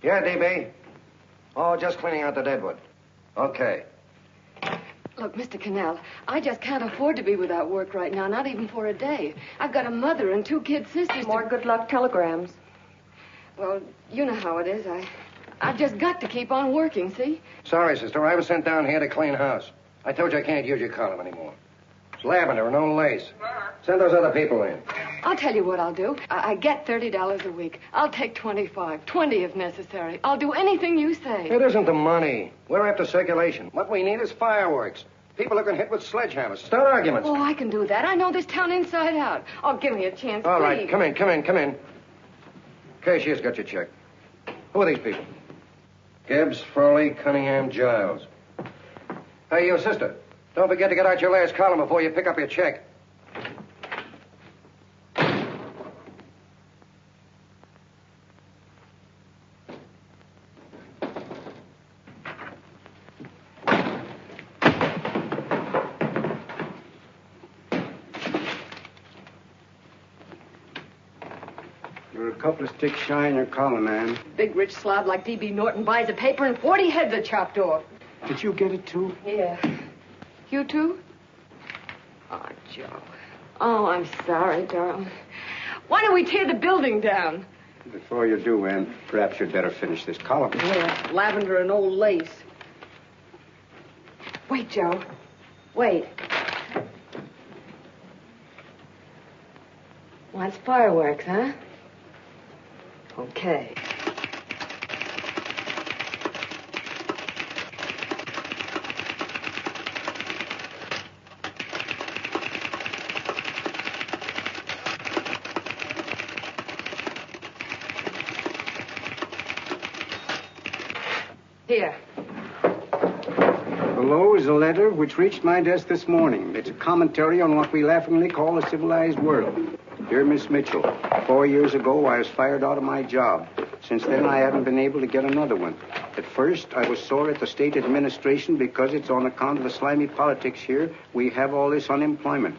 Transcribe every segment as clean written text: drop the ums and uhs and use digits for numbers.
Yeah, DB? Oh, just cleaning out the deadwood. Okay. Look, Mr. Cannell, I just can't afford to be without work right now, not even for a day. I've got a mother and 2 kid sisters. More good luck telegrams. Well, you know how it is. I've just got to keep on working, see? Sorry, sister. I was sent down here to clean house. I told you I can't use your column anymore. It's lavender and no lace. Send those other people in. I'll tell you what I'll do. I get $30 a week. I'll take 25, 20 if necessary. I'll do anything you say. It isn't the money. We're after circulation. What we need is fireworks. People who can hit with sledgehammers. Start arguments. Oh, I can do that. I know this town inside out. Oh, give me a chance, All please. right, come in. Cashier's got your check. Who are these people? Gibbs, Frawley, Cunningham, Giles. Hey, you sister. Don't forget to get out your last column before you pick up your check. You're a couple of sticks shy in your column, man. Big rich slob like D.B. Norton buys a paper and 40 heads are chopped off. Did you get it, too? Yeah. You too? Oh, Joe. Oh, I'm sorry, darling. Why don't we tear the building down? Before you do, Ann, perhaps you'd better finish this column. Yeah, lavender and old lace. Wait, Joe. Wait. Wants fireworks, huh? Okay. Here. Below is a letter which reached my desk this morning. It's a commentary on what we laughingly call a civilized world. Dear Miss Mitchell, 4 years ago I was fired out of my job. Since then I haven't been able to get another one. At first I was sore at the state administration because it's on account of the slimy politics here we have all this unemployment.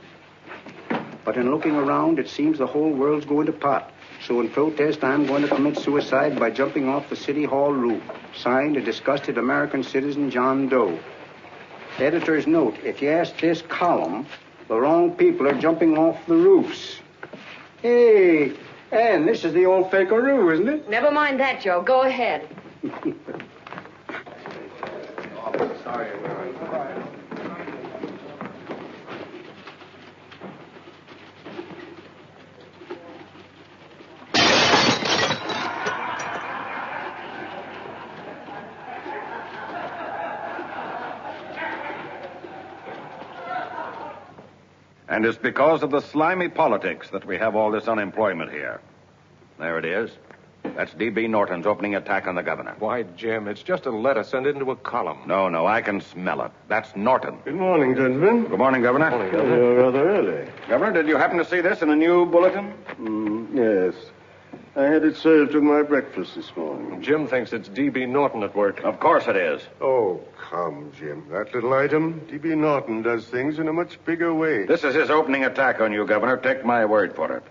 But in looking around, it seems the whole world's going to pot. So in protest, I'm going to commit suicide by jumping off the City Hall roof. Signed, a disgusted American citizen, John Doe. Editor's note, if you ask this column, the wrong people are jumping off the roofs. Hey, Ann, this is the old fakeroo, isn't it? Never mind that, Joe. Go ahead. Sorry. And it's because of the slimy politics that we have all this unemployment here. There it is. That's D.B. Norton's opening attack on the governor. Why, Jim, it's just a letter sent into a column. No, I can smell it. That's Norton. Good morning, gentlemen. Good morning, Governor. Good morning, Governor. You're rather early. Governor, did you happen to see this in a new bulletin? Yes. I had it served with my breakfast this morning. Jim thinks it's D.B. Norton at work. Of course it is. Oh, come, Jim. That little item, D.B. Norton does things in a much bigger way. This is his opening attack on you, Governor. Take my word for it.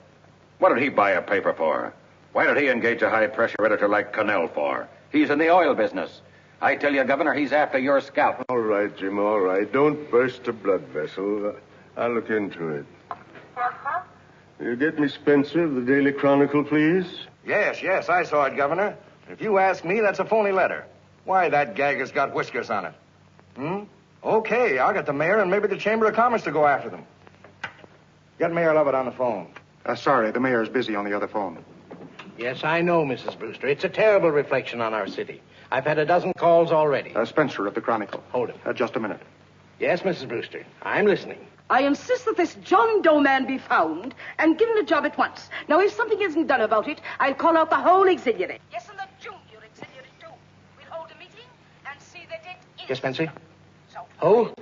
What did he buy a paper for? Why did he engage a high-pressure editor like Cannell for? He's in the oil business. I tell you, Governor, he's after your scalp. All right, Jim, all right. Don't burst a blood vessel. I'll look into it. You get me Spencer of the Daily Chronicle, please? Yes, I saw it, Governor. If you ask me, that's a phony letter. Why, that gag has got whiskers on it. Okay, I'll get the mayor and maybe the Chamber of Commerce to go after them. Get Mayor Lovett on the phone. Sorry, the mayor's busy on the other phone. Yes, I know, Mrs. Brewster. It's a terrible reflection on our city. I've had a dozen calls already. Spencer of the Chronicle. Hold it. Just a minute. Yes, Mrs. Brewster. I'm listening. I insist that this John Doe man be found and given a job at once. Now, if something isn't done about it, I'll call out the whole auxiliary. Yes, and the junior auxiliary, too. We'll hold a meeting and see that it is. Yes, Spencer? Who?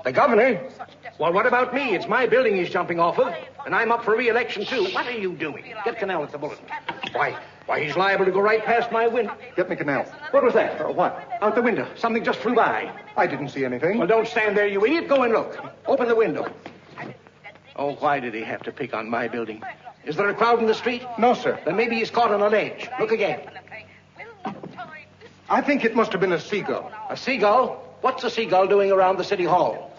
The governor? Well, what about me? It's my building he's jumping off of, and I'm up for re-election, too. What are you doing? Get Cannell at the bulletin. Why, he's liable to go right past my window. Get me Cannell. What was that? What? Out the window. Something just flew by. I didn't see anything. Well, don't stand there, you idiot. Go and look. Open the window. Oh, why did he have to pick on my building? Is there a crowd in the street? No, sir. Then maybe he's caught on a ledge. Look again. I think it must have been a seagull. A seagull? What's a seagull doing around the city hall?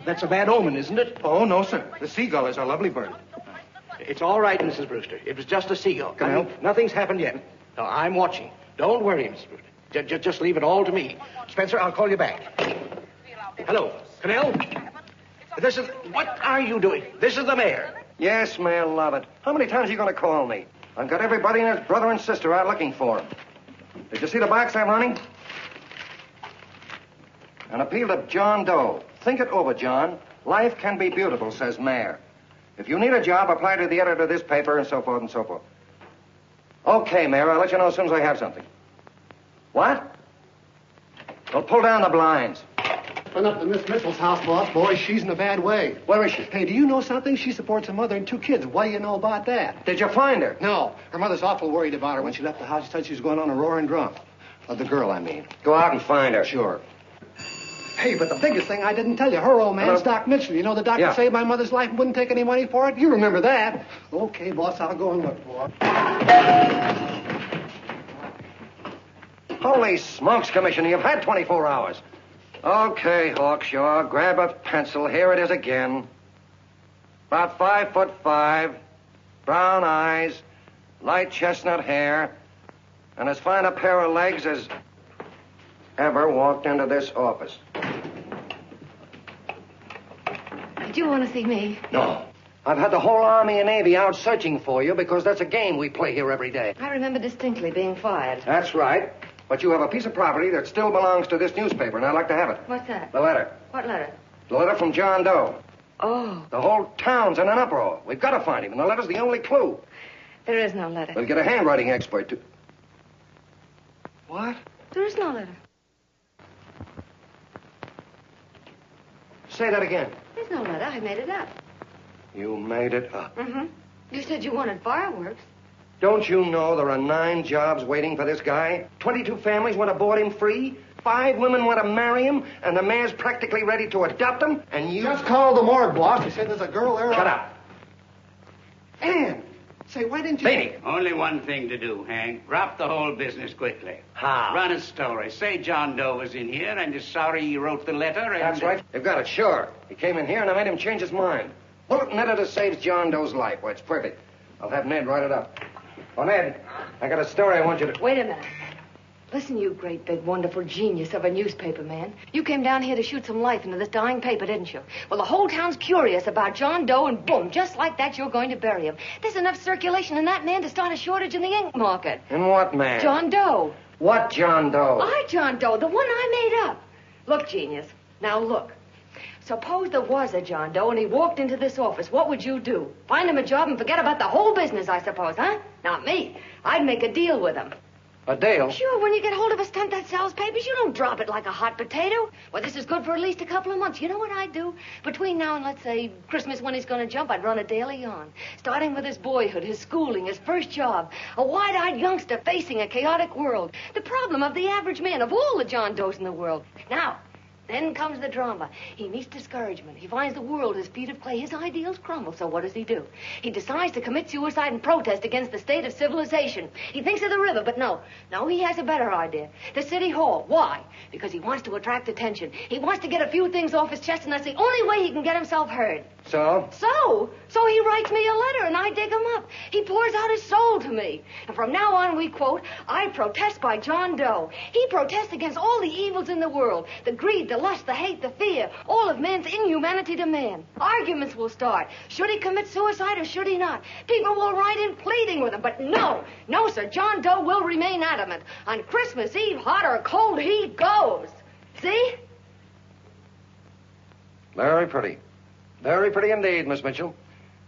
That's a bad omen, isn't it? Oh, no, sir. The seagull is a lovely bird. It's all right, Mrs. Brewster. It was just a seagull. Can I help? Nothing's happened yet. No, I'm watching. Don't worry, Mrs. Brewster. Just leave it all to me. Spencer, I'll call you back. Hello, Cannell? What are you doing? This is the mayor. Yes, Mayor Lovett. How many times are you going to call me? I've got everybody and his brother and sister out looking for him. Did you see the box I'm running? An appeal to John Doe. Think it over, John. Life can be beautiful, says Mayor. If you need a job, apply to the editor of this paper and so forth and so forth. Okay, Mayor, I'll let you know as soon as I have something. What? Well, pull down the blinds. Went up to Miss Mitchell's house, boss. Boy, she's in a bad way. Where is she? Hey, do you know something? She supports a mother and 2 kids. What do you know about that? Did you find her? No. Her mother's awful worried about her. When she left the house, she said she was going on a roaring drunk. The girl, I mean. Go out and find her. Sure. Hey, but the biggest thing I didn't tell you, her old man's Doc Mitchell. You know the doctor Yeah. saved my mother's life and wouldn't take any money for it? You remember that. Okay, boss, I'll go and look for her. Holy smokes, Commissioner, you've had 24 hours. Okay, Hawkshaw, grab a pencil. Here it is again. About 5'5", brown eyes, light chestnut hair, and as fine a pair of legs as ever walked into this office. Did you want to see me? No. I've had the whole Army and Navy out searching for you because that's a game we play here every day. I remember distinctly being fired. That's right. But you have a piece of property that still belongs to this newspaper, and I'd like to have it. What's that? The letter. What letter? The letter from John Doe. Oh, The whole town's in an uproar. We've got to find him, and the letter's the only clue. there is no letter. We'll get a handwriting expert to... What? There is no letter. Say that again. There's no letter. I made it up. You made it up. Mm-hmm. You said you wanted fireworks. Don't you know there are 9 jobs waiting for this guy? 22 families want to board him free. 5 women want to marry him, and the mayor's practically ready to adopt him, and you... Just call the morgue, boss. They said there's a girl there. Shut up. Ann, say, why didn't you... Beatty. Only one thing to do, Hank. Drop the whole business quickly. How? Run a story. Say John Doe was in here and is sorry he wrote the letter and... That's right. You've got it, sure. He came in here, and I made him change his mind. Bulletin editor saves John Doe's life. Why, it's perfect. I'll have Ned write it up. Oh, Ned, I got a story I want you to... Wait a minute. Listen, you great, big, wonderful genius of a newspaper man. You came down here to shoot some life into this dying paper, didn't you? Well, the whole town's curious about John Doe, and boom, just like that, you're going to bury him. There's enough circulation in that man to start a shortage in the ink market. In what man? John Doe. What John Doe? John Doe, the one I made up. Look, genius. Now, look. Suppose there was a John Doe and he walked into this office. What would you do? Find him a job and forget about the whole business, I suppose, huh? Not me. I'd make a deal with him. A deal? Sure, when you get hold of a stunt that sells papers, you don't drop it like a hot potato. Well, this is good for at least a couple of months. You know what I'd do? Between now and, let's say, Christmas when he's going to jump, I'd run a daily on. Starting with his boyhood, his schooling, his first job. A wide-eyed youngster facing a chaotic world. The problem of the average man, of all the John Does in the world. Now, then comes the drama. He meets discouragement. He finds the world his feet of clay. His ideals crumble. So what does he do? He decides to commit suicide and protest against the state of civilization. He thinks of the river, but no. No, he has a better idea. The city hall. Why? Because he wants to attract attention. He wants to get a few things off his chest, and that's the only way he can get himself heard. So? So he writes me a letter, and I dig him up. He pours out his soul to me. And from now on, we quote, I protest by John Doe. He protests against all the evils in the world. The greed, the lust, the hate, the fear. All of man's inhumanity to man. Arguments will start. Should he commit suicide or should he not? People will write in pleading with him. But no, sir. John Doe will remain adamant. On Christmas Eve, hot or cold, he goes. See? Very pretty. Very pretty indeed, Miss Mitchell.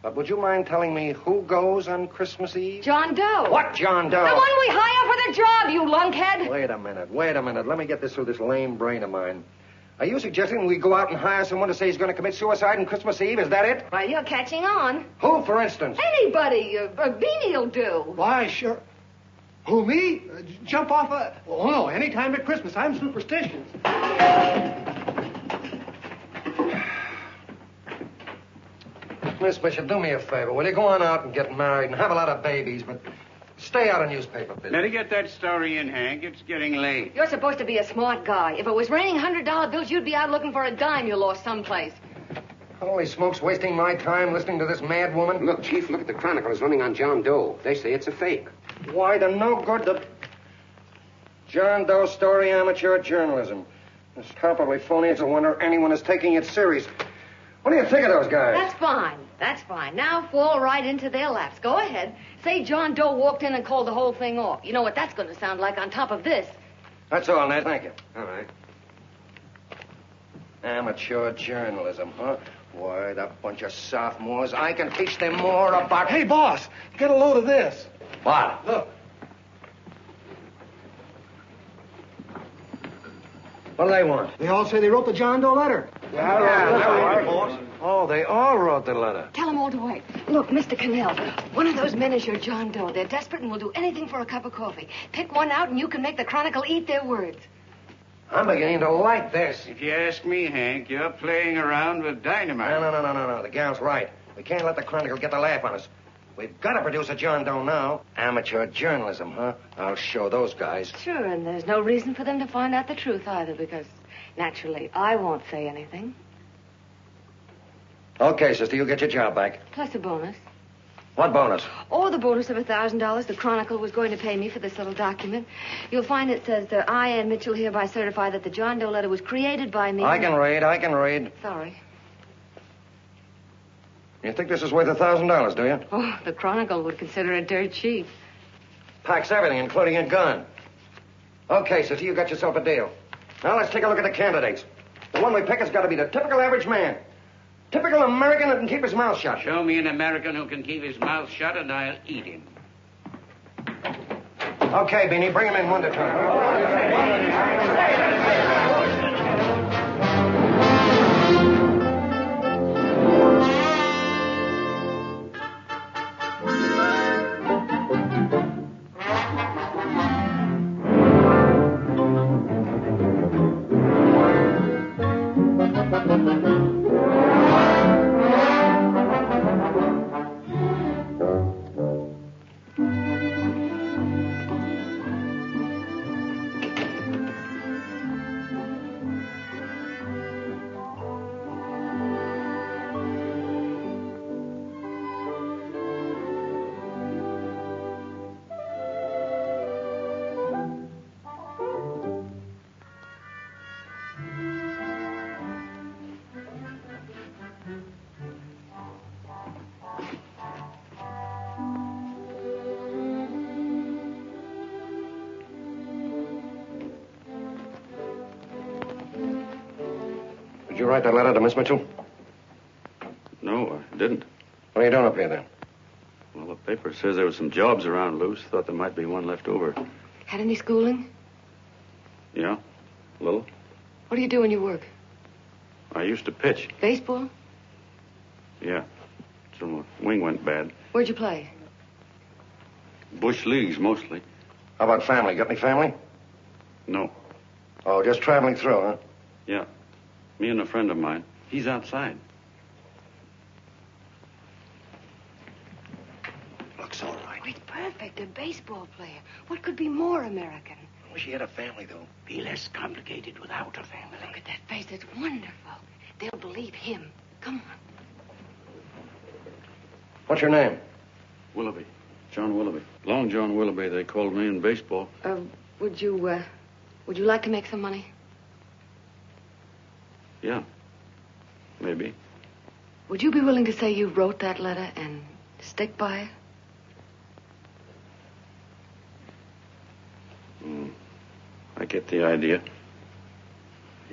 But would you mind telling me who goes on Christmas Eve? John Doe. What John Doe? The one we hire for the job, you lunkhead. Wait a minute. Let me get this through this lame brain of mine. Are you suggesting we go out and hire someone to say he's going to commit suicide on Christmas Eve? Is that it? Well, you're catching on. Who, for instance? Anybody. Beanie'll do. Why, sure. Who, me? Jump off a... Oh, no, any time at Christmas. I'm superstitious. Miss Bishop, do me a favor. Will you go on out and get married and have a lot of babies, but Stay out of newspaper business. Better get that story in, Hank. It's getting late. You're supposed to be a smart guy. If it was raining $100 bills, you'd be out looking for a dime you lost someplace. Holy smokes, wasting my time listening to this mad woman. Look, Chief, look at the Chronicle. It's running on John Doe. They say it's a fake. Why, they're no good. The John Doe story, amateur journalism. It's probably phony. It's a wonder anyone is taking it serious. What do you think of those guys? That's fine. That's fine. Now fall right into their laps. Go ahead. Say John Doe walked in and called the whole thing off. You know what that's going to sound like on top of this. That's all, Ned. Thank you. All right. Amateur journalism, huh? Why, that bunch of sophomores, I can teach them more about... Hey, boss, get a load of this. What? Look. What do they want? They all say they wrote the John Doe letter. Yeah, oh, they all wrote the letter. Tell them all to wait. Look, Mr. Cannell, one of those men is your John Doe. They're desperate and will do anything for a cup of coffee. Pick one out and you can make the Chronicle eat their words. I'm beginning to like this. If you ask me, Hank, you're playing around with dynamite. No. The gal's right. We can't let the Chronicle get the laugh on us. We've got to produce a John Doe now. Amateur journalism, huh? I'll show those guys. Sure, and there's no reason for them to find out the truth either, because, naturally, I won't say anything. Okay, sister, you get your job back. Plus a bonus. What bonus? Oh, the bonus of $1,000 the Chronicle was going to pay me for this little document. You'll find it says that I, Ann Mitchell, hereby certify that the John Doe letter was created by me. I can read. Sorry. You think this is worth $1,000, do you? Oh, the Chronicle would consider it dirt cheap. Packs everything, including a gun. Okay, sister, you got yourself a deal. Now let's take a look at the candidates. The one we pick has got to be the typical average man. Typical American that can keep his mouth shut. Show me an American who can keep his mouth shut and I'll eat him. Okay, Beanie, bring him in one at a time. Did you write that letter to Miss Mitchell? No, I didn't. What are you doing up here, then? Well, the paper says there were some jobs around loose. Thought there might be one left over. Had any schooling? Yeah, a little. What do you do when you work? I used to pitch. Baseball? Yeah. Till my wing went bad. Where'd you play? Bush leagues, mostly. How about family? Got any family? No. Oh, just traveling through, huh? Yeah. Me and a friend of mine. He's outside. Looks all right. Oh, it's perfect. A baseball player. What could be more American? I wish he had a family, though. Be less complicated without a family. Look at that face. It's wonderful. They'll believe him. Come on. What's your name? Willoughby. John Willoughby. Long John Willoughby, they called me in baseball. Would you like to make some money? Yeah. Maybe. Would you be willing to say you wrote that letter and stick by it? I get the idea.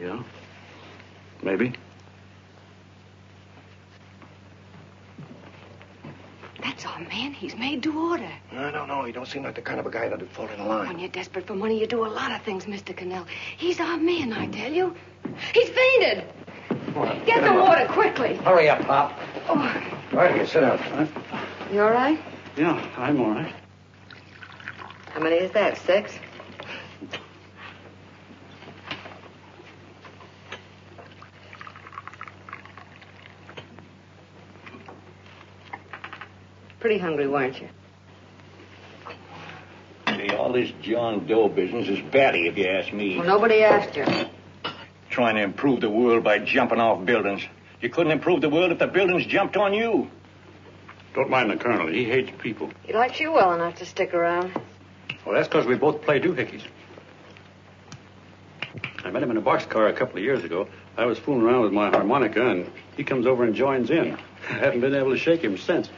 Yeah. Maybe. That's our man. He's made to order. I don't know. He don't seem like the kind of a guy that'd fall in line. When you're desperate for money, you do a lot of things, Mr. Cannell. He's our man, I tell you. He's fainted. Get the water quickly. Hurry up, Pop. Oh. Right here, sit down. You all right? Yeah, I'm all right. How many is that, 6? Pretty hungry, weren't you? this John Doe business is batty, if you ask me. Well, nobody asked you. Trying to improve the world by jumping off buildings. You couldn't improve the world if the buildings jumped on you. Don't mind the colonel. He hates people. He likes you well enough to stick around. Well, that's because we both play doohickeys. I met him in a boxcar a couple of years ago. I was fooling around with my harmonica, and he comes over and joins in. I haven't been able to shake him since.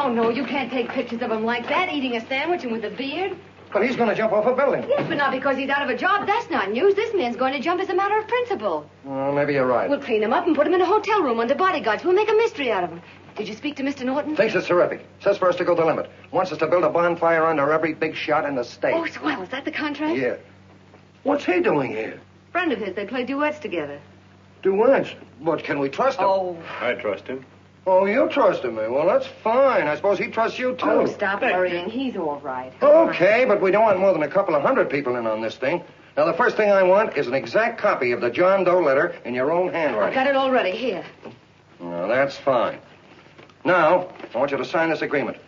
No, you can't take pictures of him like that, eating a sandwich and with a beard. But he's going to jump off a building. Yes, but not because he's out of a job. That's not news. This man's going to jump as a matter of principle. Well, maybe you're right. We'll clean him up and put him in a hotel room under bodyguards. We'll make a mystery out of him. Did you speak to Mr. Norton? Thinks it's terrific. Says for us to go the limit. Wants us to build a bonfire under every big shot in the state. Oh, swell. Is that the contract? Yeah. What's he doing here? Friend of his. They play duets together. Duets? But can we trust him? Oh. I trust him. Oh, you trust him, eh? Well, that's fine. I suppose he trusts you, too. Oh, stop worrying. He's all right. Okay, but we don't want more than a couple of hundred people in on this thing. Now, the first thing I want is an exact copy of the John Doe letter in your own handwriting. I've got it already. Here. Well, that's fine. Now, I want you to sign this agreement.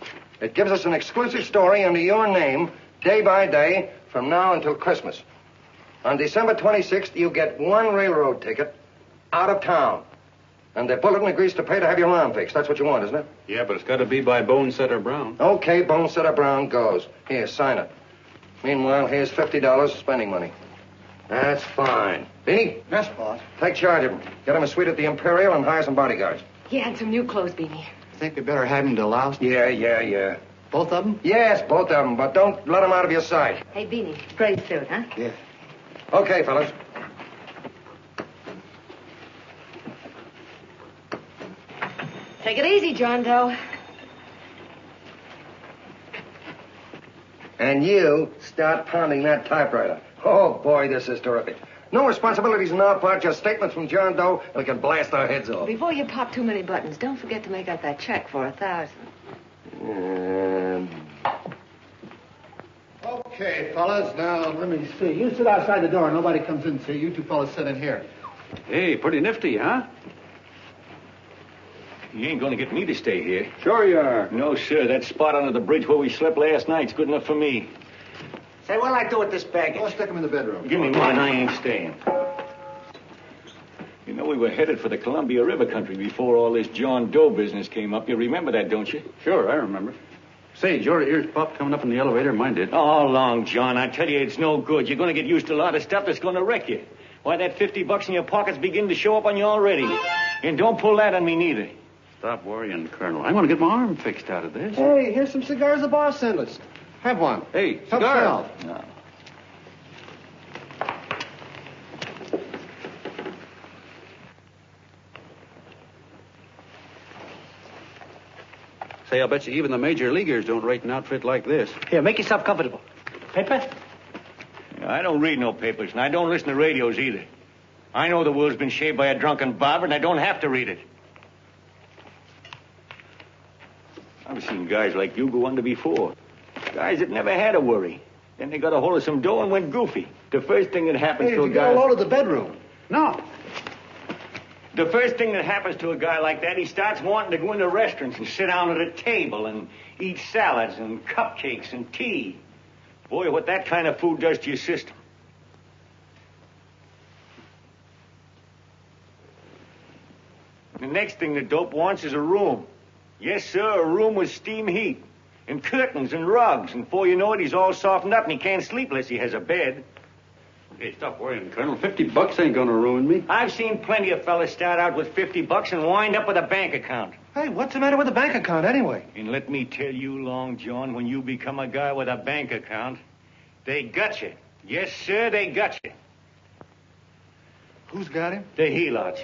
It gives us an exclusive story under your name, day by day, from now until Christmas. On December 26th, you get one railroad ticket out of town. And the bulletin agrees to pay to have your arm fixed. That's what you want, isn't it? Yeah, but it's got to be by Bonesetter Brown. Okay, Bonesetter Brown goes. Here, sign it. Meanwhile, here's $50 spending money. That's fine. Beanie? Yes, boss. Take charge of him. Get him a suite at the Imperial and hire some bodyguards. Yeah, and some new clothes, Beanie. Think we better have him to Laos? Yeah. Both of them? Yes, both of them, but don't let them out of your sight. Hey, Beanie, gray suit, huh? Yeah. Okay, fellas. Take it easy, John Doe. And you start pounding that typewriter. Oh, boy, this is terrific. No responsibilities on our part, just statements from John Doe, and we can blast our heads off. Before you pop too many buttons, don't forget to make out that check for 1,000. Okay, fellas, now let me see. You sit outside the door. Nobody comes in. See, you two fellas sit in here. Hey, pretty nifty, huh? You ain't going to get me to stay here. Sure you are. No, sir. That spot under the bridge where we slept last night's good enough for me. Say, what'll I do with this baggage? Go stick him in the bedroom. Give me mine. I ain't staying. You know, we were headed for the Columbia River country before all this John Doe business came up. You remember that, don't you? Sure, I remember. Say, your ears popped coming up in the elevator. Mine did. All along, John. I tell you, it's no good. You're going to get used to a lot of stuff that's going to wreck you. Why, that $50 in your pocket's beginning to show up on you already. And don't pull that on me, neither. Stop worrying, Colonel. I'm going to get my arm fixed out of this. Hey, here's some cigars the boss sent us. Have one. Hey, Help cigar. yourself. No. Say, I'll bet you even the major leaguers don't rate an outfit like this. Here, make yourself comfortable. Paper? I don't read no papers, and I don't listen to radios either. I know the world's been shaped by a drunken barber, and I don't have to read it. I've seen guys like you go under before. Guys that never had a worry. Then they got a hold of some dough and went goofy. The first thing that happens to a Hey, guy... get a load of the bedroom. No. The first thing that happens to a guy like that, he starts wanting to go into restaurants and sit down at a table and eat salads and cupcakes and tea. Boy, what that kind of food does to your system. The next thing the dope wants is a room. Yes, sir, a room with steam heat and curtains and rugs. And before you know it, he's all softened up and he can't sleep unless he has a bed. Hey, stop worrying, Colonel. $50 ain't going to ruin me. I've seen plenty of fellas start out with $50 and wind up with a bank account. Hey, what's the matter with the bank account anyway? And let me tell you, Long John, when you become a guy with a bank account, they got you. Yes, sir, they got you. Who's got him? The helots.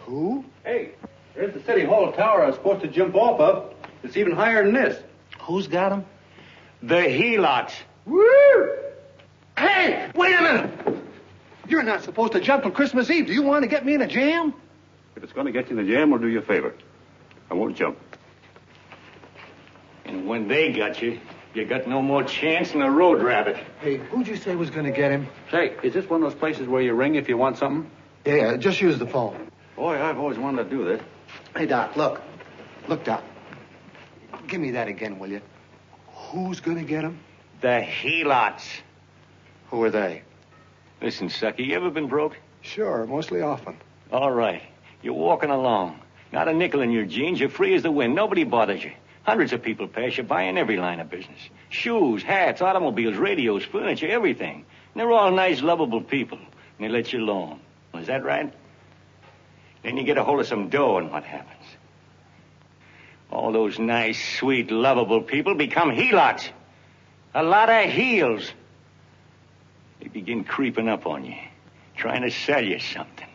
Who? Hey, there's the City Hall tower I was supposed to jump off of. It's even higher than this. Who's got him? The helots. Woo! Hey, wait a minute. You're not supposed to jump on Christmas Eve. Do you want to get me in a jam? If it's going to get you in the jam, we'll do you a favor. I won't jump. And when they got you, you got no more chance than a road rabbit. Hey, who'd you say was going to get him? Say, is this one of those places where you ring if you want something? Yeah, just use the phone. Boy, I've always wanted to do this. Hey, Doc, look. Look, Doc. Give me that again, will you? Who's going to get him? The helots. Who are they? Listen, sucker, you ever been broke? Sure, mostly often. All right. You're walking along. Not a nickel in your jeans. You're free as the wind. Nobody bothers you. Hundreds of people pass you by in every line of business. Shoes, hats, automobiles, radios, furniture, everything. And they're all nice, lovable people. And they let you alone. Is that right? Then you get a hold of some dough, and what happens? All those nice, sweet, lovable people become helots. A lot of heels. They begin creeping up on you, trying to sell you something.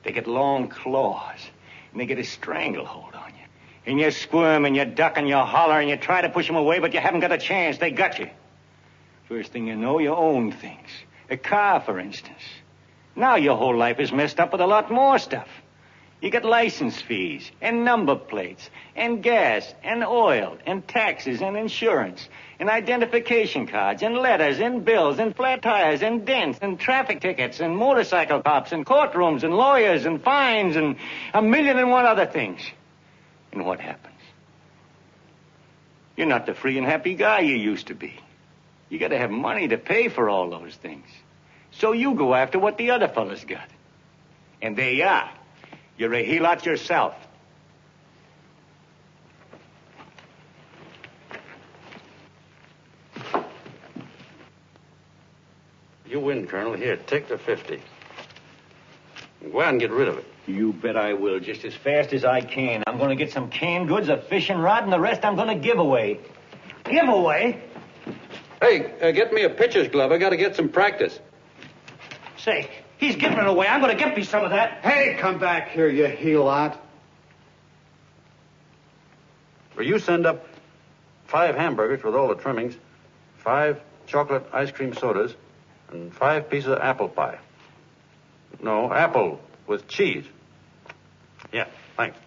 They get long claws, and they get a stranglehold on you. And you squirm, and you duck, and you holler, and you try to push them away, but you haven't got a chance. They got you. First thing you know, you own things. A car, for instance. Now your whole life is messed up with a lot more stuff. You get license fees, and number plates, and gas, and oil, and taxes, and insurance, and identification cards, and letters, and bills, and flat tires, and dents, and traffic tickets, and motorcycle cops, and courtrooms, and lawyers, and fines, and 1,000,001 other things. And what happens? You're not the free and happy guy you used to be. You gotta have money to pay for all those things. So you go after what the other fellas got. And there you are. You're a helot yourself. You win, Colonel. Here, take the 50. Go out and get rid of it. You bet I will, just as fast as I can. I'm going to get some canned goods, a fishing rod, and the rest I'm going to give away. Give away? Hey, get me a pitcher's glove. I got to get some practice. Say, he's giving it away. I'm going to get me some of that. Hey, come back here, you helot. Well, you send up 5 hamburgers with all the trimmings, 5 chocolate ice cream sodas, and 5 pieces of apple pie. No, apple with cheese. Yeah, thanks.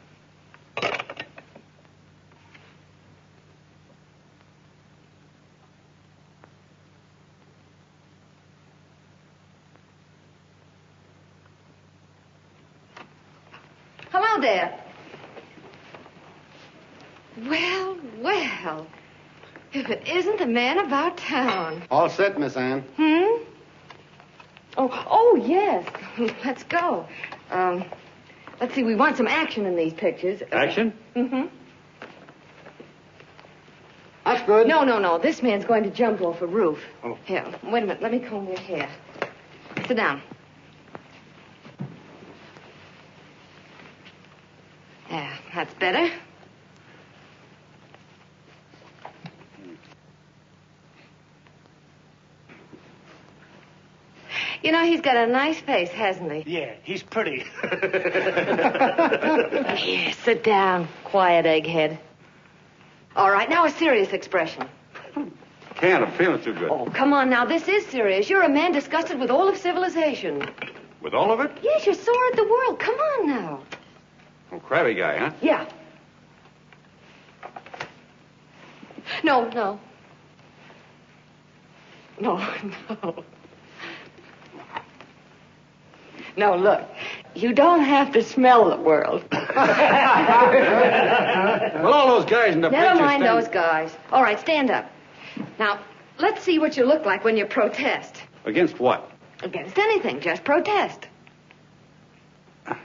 Hello there. Well, well. If it isn't the man about town. All set, Miss Anne. Oh, yes. Let's go. Let's see, we want some action in these pictures. Action? That's good. No. This man's going to jump off a roof. Oh. Here, wait a minute. Let me comb your hair. Sit down. Yeah, that's better. You know, he's got a nice face, hasn't he? Yeah, he's pretty. Here, sit down. Quiet, egghead. All right, now a serious expression. Can't. I'm feeling too good. Oh, come on now. This is serious. You're a man disgusted with all of civilization. With all of it? Yes, you're sore at the world. Come on now. Oh, crabby guy, huh? Yeah. No. No, look. You don't have to smell the world. Well, all those guys in the picture. Never mind those guys. All right, stand up. Now, let's see what you look like when you protest. Against what? Against anything. Just protest.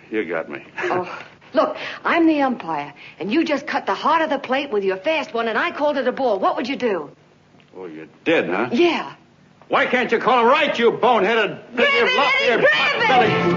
You got me. Oh, look, I'm the umpire, and you just cut the heart of the plate with your fast one, and I called it a ball. What would you do? Oh, you did, huh? Yeah. Why can't you call him right, you boneheaded... Grab it, Eddie, grab it!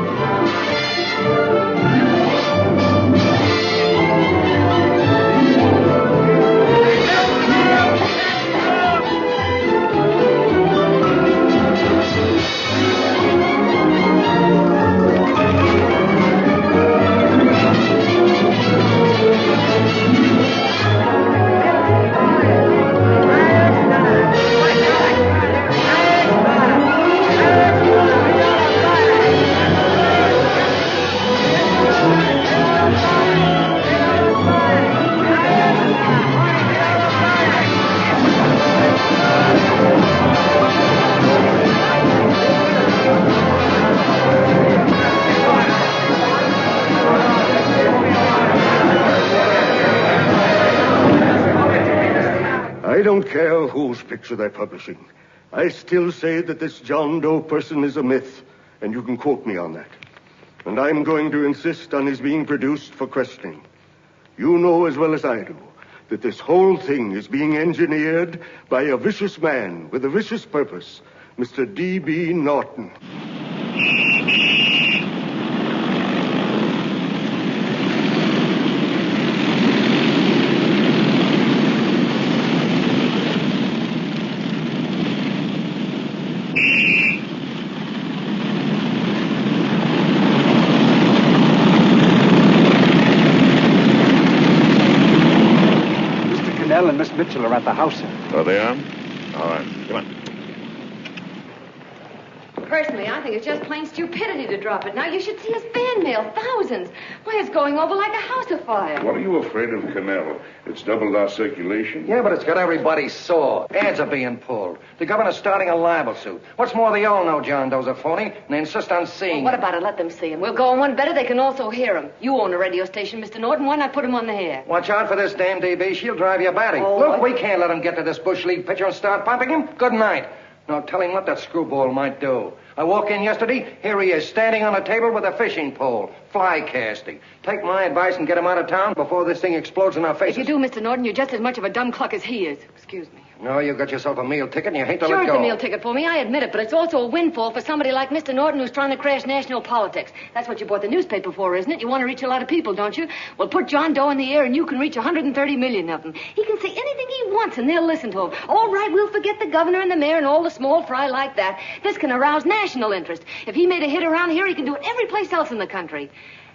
I don't care whose picture they're publishing. I still say that this John Doe person is a myth, and you can quote me on that. And I'm going to insist on his being produced for questioning. You know as well as I do that this whole thing is being engineered by a vicious man with a vicious purpose, Mr. D.B. Norton. And Miss Mitchell are at the house, sir. Oh, they are? All right. Come on. Personally, I think it's just plain stupidity to drop it. Now, you should see his fan mail. Thousands. Why, it's going over like a house afire. What are you afraid of, Canelo? It's doubled our circulation. Yeah, but it's got everybody sore. Ads are being pulled. The governor's starting a libel suit. What's more, they all know John Doe's a phony, and they insist on seeing Well, what about it? Let them see him. We'll go on one better. They can also hear him. You own a radio station, Mr. Norton. Why not put him on the air? Watch out for this dame, DB. She'll drive you batty. Oh, Look, we can't let him get to this Bush League pitcher and start pumping him. Good night. Now, tell him what that screwball might do. I walked in yesterday. Here he is, standing on a table with a fishing pole. Fly casting. Take my advice and get him out of town before this thing explodes in our faces. If you do, Mr. Norton, you're just as much of a dumb cluck as he is. Excuse me. No, you got yourself a meal ticket and you hate to Sure, let it's go. a meal ticket for me. I admit it, but it's also a windfall for somebody like Mr. Norton who's trying to crash national politics. That's what you bought the newspaper for, isn't it? You want to reach a lot of people, don't you? Well, put John Doe in the air and you can reach 130 million of them. He can say anything he wants and they'll listen to him. All right, we'll forget the governor and the mayor and all the small fry like that. This can arouse national interest. If he made a hit around here, he can do it every place else in the country.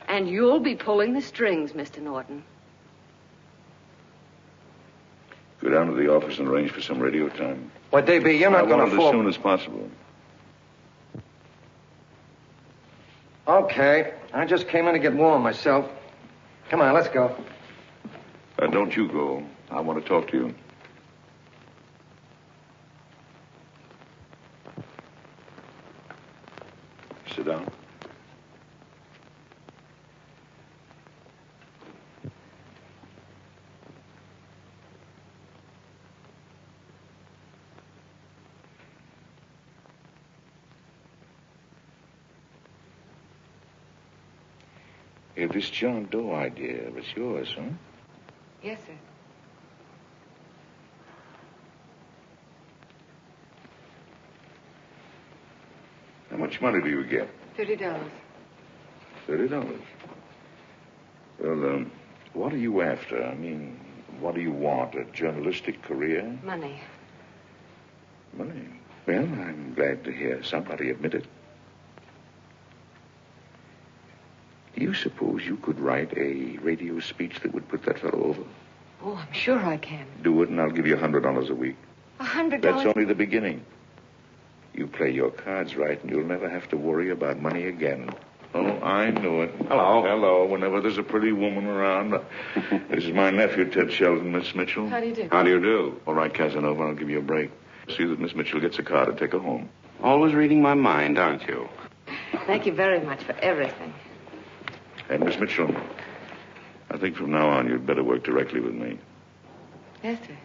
And you'll be pulling the strings, Mr. Norton. Go down to the office and arrange for some radio time. Well, DB, you're not going I to want it fall. as soon as possible. Okay. I just came in to get warm myself. Come on, let's go. Don't you go. I want to talk to you. Sit down. Hey, this John Doe idea was yours, huh? Yes, sir. How much money do you get? $30. $30. Well, what are you after? I mean, what do you want? A journalistic career? Money. Money? Well, I'm glad to hear somebody admit it. Do you suppose you could write a radio speech that would put that fellow over? Oh, I'm sure I can. Do it, and I'll give you $100 a week. $100? That's only the beginning. You play your cards right, and you'll never have to worry about money again. Oh, I knew it. Hello. Hello. Whenever there's a pretty woman around. This is my nephew, Ted Sheldon, Miss Mitchell. How do you do? How do you do? All right, Casanova, I'll give you a break. See that Miss Mitchell gets a car to take her home. Always reading my mind, aren't you? Thank you very much for everything. And Miss Mitchell, I think from now on you'd better work directly with me. Yes, sir.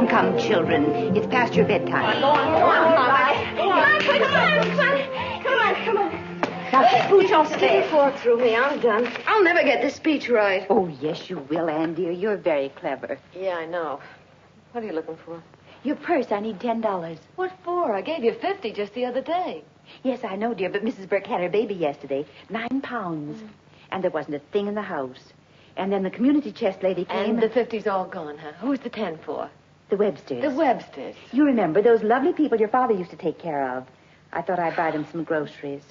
Come, children. It's past your bedtime. Go on, Mama. Come on. Now, keep Booch off Stick your there. fork through me. I'm done. I'll never get this speech right. Oh, yes, you will, Ann, dear. You're very clever. Yeah, I know. What are you looking for? Your purse, I need $10. What for? I gave you 50 just the other day. Yes, I know, dear, but Mrs. Burke had her baby yesterday. 9 pounds. And there wasn't a thing in the house. And then the community chest lady came. And the 50's all gone, huh? Who's the 10 for? The Websters. The Websters. You remember those lovely people your father used to take care of. I thought I'd buy them some groceries.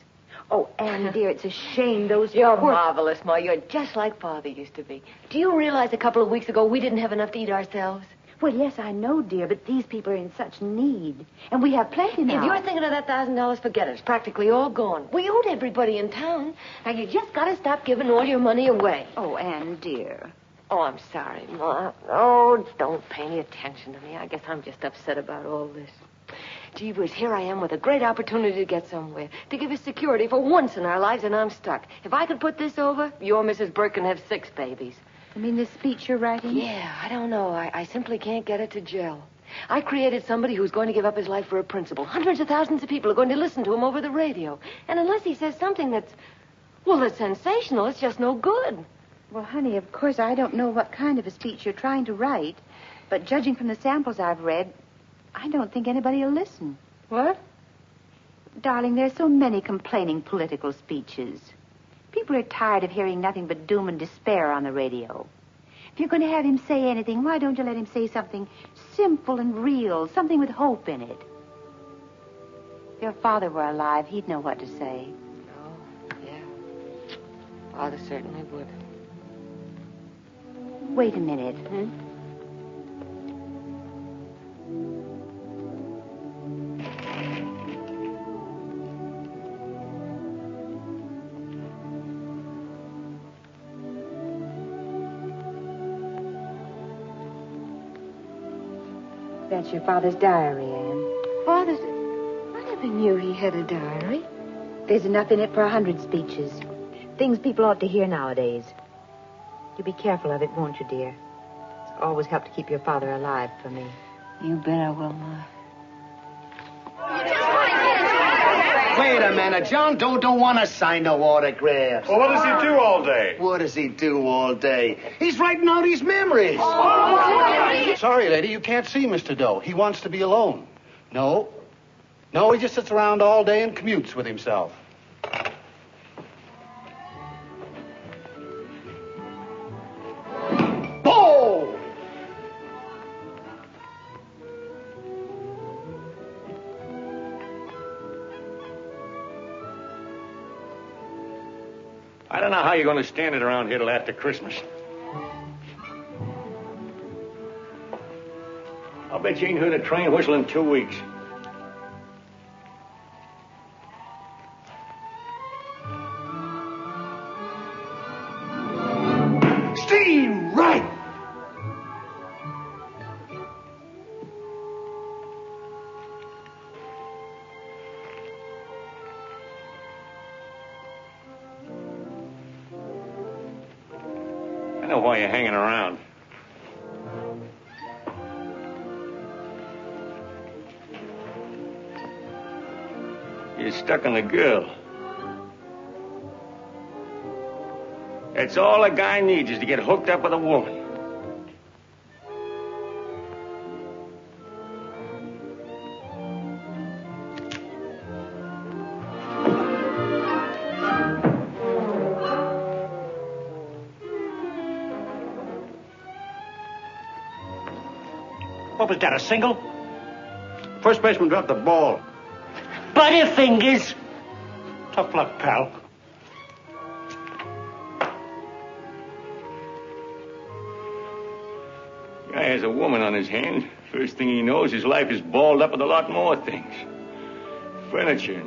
Oh, Anne, dear, it's a shame those... You're marvelous, Ma. You're just like Father used to be. Do you realize a couple of weeks ago we didn't have enough to eat ourselves? Well, yes, I know, dear, but these people are in such need. And we have plenty now. If you're thinking of that $1,000, forget it. It's practically all gone. We owed everybody in town. Now, you just got to stop giving all your money away. Oh, Anne, dear. Oh, I'm sorry, Ma. Oh, don't pay any attention to me. I guess I'm just upset about all this. Gee whiz, here I am with a great opportunity to get somewhere, to give us security for once in our lives, and I'm stuck. If I could put this over, your Mrs. Burke can have 6 babies. You mean this speech you're writing? Yeah, I don't know. I simply can't get it to gel. I created somebody who's going to give up his life for a principle. Hundreds of thousands of people are going to listen to him over the radio. And unless he says something that's sensational, it's just no good. Well, honey, of course, I don't know what kind of a speech you're trying to write, but judging from the samples I've read, I don't think anybody will listen. What? Darling, there's so many complaining political speeches. People are tired of hearing nothing but doom and despair on the radio. If you're going to have him say anything, why don't you let him say something simple and real, something with hope in it? If your father were alive, he'd know what to say. Oh, yeah. Father certainly would. Wait a minute. That's your father's diary, Anne. Father's... I never knew he had a diary. There's enough in it for 100 speeches. Things people ought to hear nowadays. You be careful of it, won't you, dear? It's always helped to keep your father alive for me. You bet I will, Ma. Wait a minute. John Doe don't want to sign no autographs. Well, what does he do all day? What does he do all day? He's writing out his memories. Sorry, lady, you can't see Mr. Doe. He wants to be alone. No, he just sits around all day and commutes with himself. Boom! I don't know how you're going to stand it around here till after Christmas. I'll bet you ain't heard a train whistle in 2 weeks. Steam right! I know why you're hanging around. You're stuck on the girl. That's all a guy needs is to get hooked up with a woman. What was that, a single? First baseman dropped the ball. Butterfingers. Tough luck, pal. Guy has a woman on his hands. First thing he knows, his life is balled up with a lot more things. Furniture.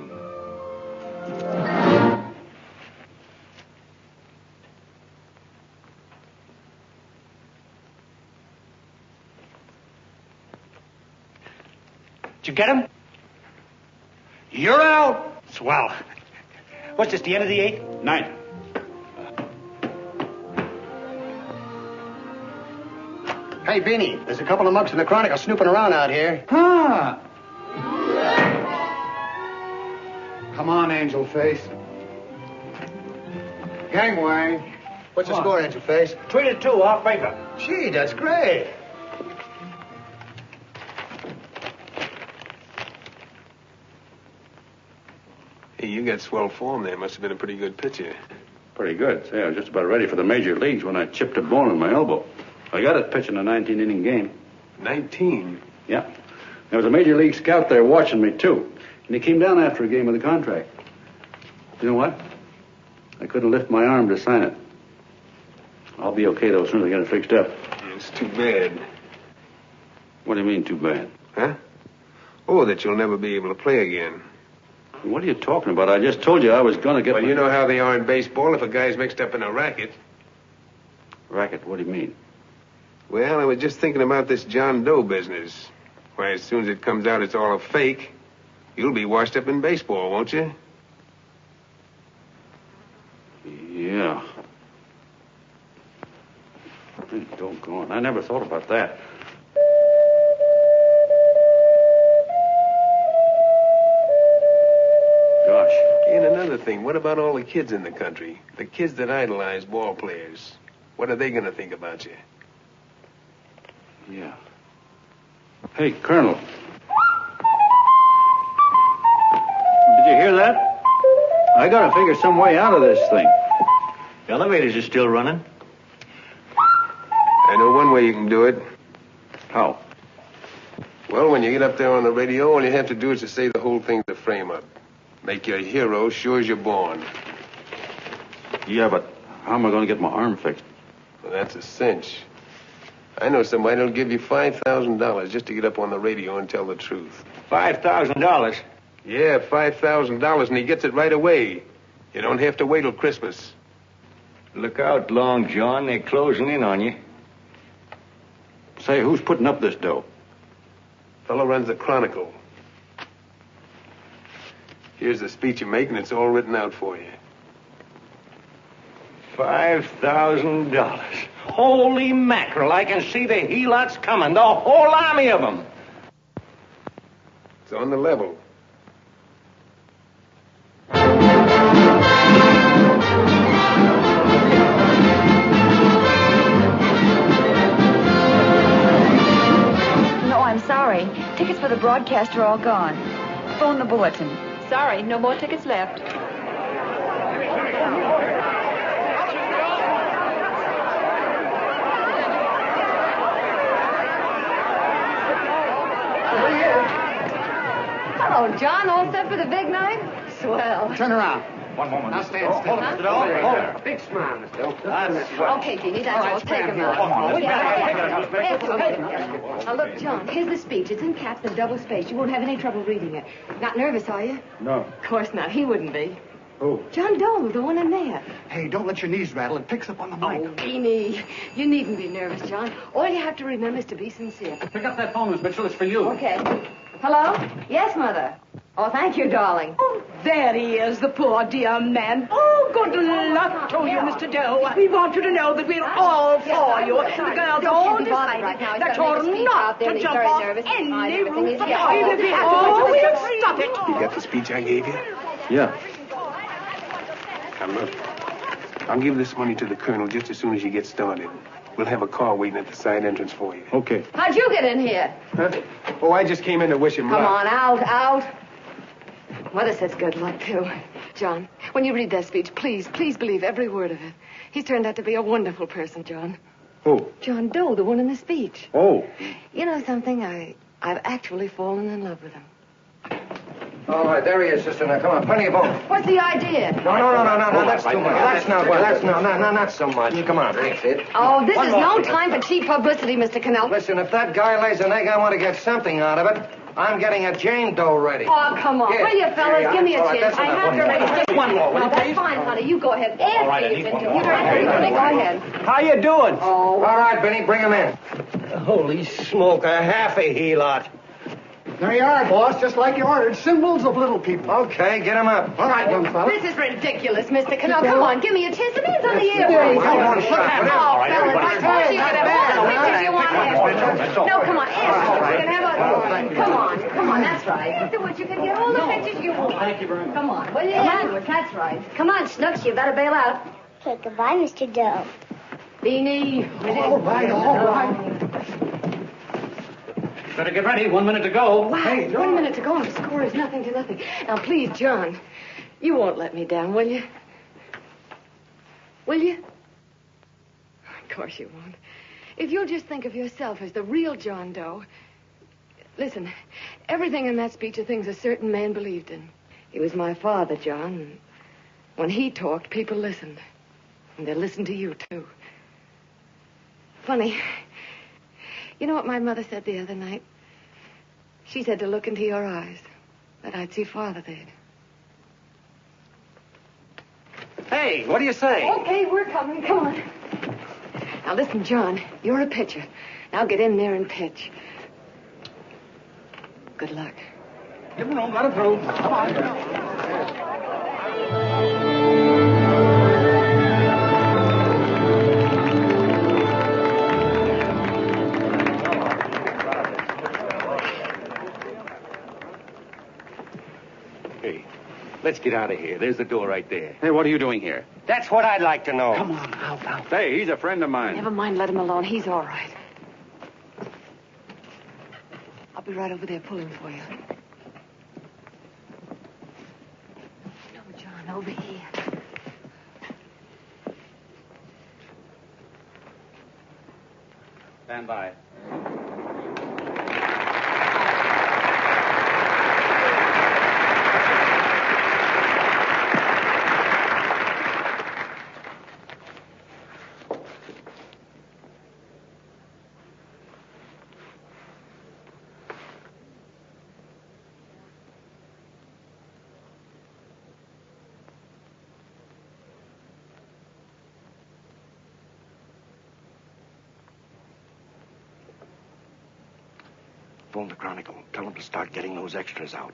Did you get him? You're out. Swell. What's this, the end of the 8th? 9th. Hey, Beanie, there's a couple of mugs in the Chronicle snooping around out here. Huh. Come on, Angel Face. Gangway. What's the score, Angel Face? 3-2, off paper. Gee, that's great. Hey, you got swell form there. Must have been a pretty good pitcher. Pretty good. Say, I was just about ready for the major leagues when I chipped a bone in my elbow. I got it pitching a 19-inning game. 19? Yeah. There was a major league scout there watching me, too. And he came down after a game of the contract. You know what? I couldn't lift my arm to sign it. I'll be okay, though, as soon as I get it fixed up. It's too bad. What do you mean, too bad? Huh? Oh, that you'll never be able to play again. What are you talking about? I just told you I was going to get... Well, you know how they are in baseball if a guy's mixed up in a racket. Racket? What do you mean? Well, I was just thinking about this John Doe business. Why, as soon as it comes out it's all a fake, you'll be washed up in baseball, won't you? Yeah. Hey, doggone. I never thought about that. Gosh. And another thing, what about all the kids in the country? The kids that idolize ball players. What are they going to think about you? Yeah. Hey, Colonel. Did you hear that? I gotta figure some way out of this thing. The elevators are still running. I know one way you can do it. How? Well, when you get up there on the radio, all you have to do is to say the whole thing's a frame-up. Make you a hero sure as you're born. Yeah, but how am I going to get my arm fixed? Well, that's a cinch. I know somebody that'll give you $5,000 just to get up on the radio and tell the truth. $5,000? Yeah, $5,000, and he gets it right away. You don't have to wait till Christmas. Look out, Long John. They're closing in on you. Say, who's putting up this dough? Fellow runs the Chronicle. Here's the speech you make, and it's all written out for you. $5,000. Holy mackerel, I can see the helots coming, the whole army of them. It's on the level. No, I'm sorry. Tickets for the broadcast are all gone. Phone the bulletin. Sorry, no more tickets left. Hello, John. All set for the big night? Swell. Turn around. One moment. Now stand still. Hold it, Mr. Doe. Hold it. Big smile, Mr. Doe. Okay, Jeannie, that's all. Take him out. Now, look, John, here's the speech. It's in caps and double spaced. You won't have any trouble reading it. Not nervous, are you? No. Of course not. He wouldn't be. Who? John Doe, the one in there. Hey, don't let your knees rattle. It picks up on the mic. Oh, Beanie, you needn't be nervous, John. All you have to remember is to be sincere. Pick up that phone, Miss Mitchell. It's for you. Okay. Hello? Yes, Mother. Oh, thank you, darling. Oh, there he is, the poor dear man. Oh, good luck to you, Mr. Doe. We want you to know that we're all for you. The girls all decided that you're not to jump off any roof at all. Even if we have to stop it. You got the speech I gave you? Yeah. Now, look. I'll give this money to the colonel just as soon as you get started. We'll have a car waiting at the side entrance for you. Okay. How'd you get in here? Huh? Oh, I just came in to wish him luck. Come on, out. Mother says good luck, too. John, when you read that speech, please believe every word of it. He's turned out to be a wonderful person, John. Who? John Doe, the one in the speech. Oh. You know something? I've actually fallen in love with him. All right, there he is, sister. Now, come on, plenty of both. What's the idea? No, that's too much. That's not so much. Come on, that's it. Oh, this is no time for cheap publicity, Mr. Cannell. Listen, if that guy lays an egg, I want to get something out of it. I'm getting a Jane Doe ready. Oh, come on. Here. Will you, fellas? Give me a All right, chance. that's I enough. have to ready. Just one more, will you, That's please? fine, honey. You go ahead. All right, I After need you've one been more. doing it. Go ahead. How you doing? Oh. All right, Benny, bring him in. Holy smoke, a half a helot. There you are, boss, just like you ordered. Symbols of little people. Okay, get him up. All right, young fella. This is ridiculous, Mr. Cannell. Come on, give me a chance. The man's on the air. Come on, shot. Oh, fellas, I told you could have all the pictures you want. No, come on, ask. You can have a... Come on, that's right. Afterwards, you can get all the pictures you want. Thank you very much. Come on, will you? Afterwards, that's right. Come on, Snooks, you better bail out. Okay, goodbye, Mr. Doe. Beanie. All right. Better get ready. 1 minute to go. Wow, 1 minute to go. The score is nothing to nothing. Now, please, John, you won't let me down, will you? Will you? Of course you won't. If you'll just think of yourself as the real John Doe. Listen, everything in that speech are things a certain man believed in. He was my father, John. And when he talked, people listened. And they listened to you, too. Funny. You know what my mother said the other night? She said to look into your eyes, that I'd see Father there. Hey, what do you say? Okay, we're coming. Come on. Now, listen, John, you're a pitcher. Now get in there and pitch. Good luck. Give him room. Let him through. Come on. Let's get out of here. There's the door right there. Hey, what are you doing here? That's what I'd like to know. Come on, out. Hey, he's a friend of mine. Never mind, let him alone. He's all right. I'll be right over there pulling for you. No, John, over here. Stand by. Phone the Chronicle. Tell them to start getting those extras out.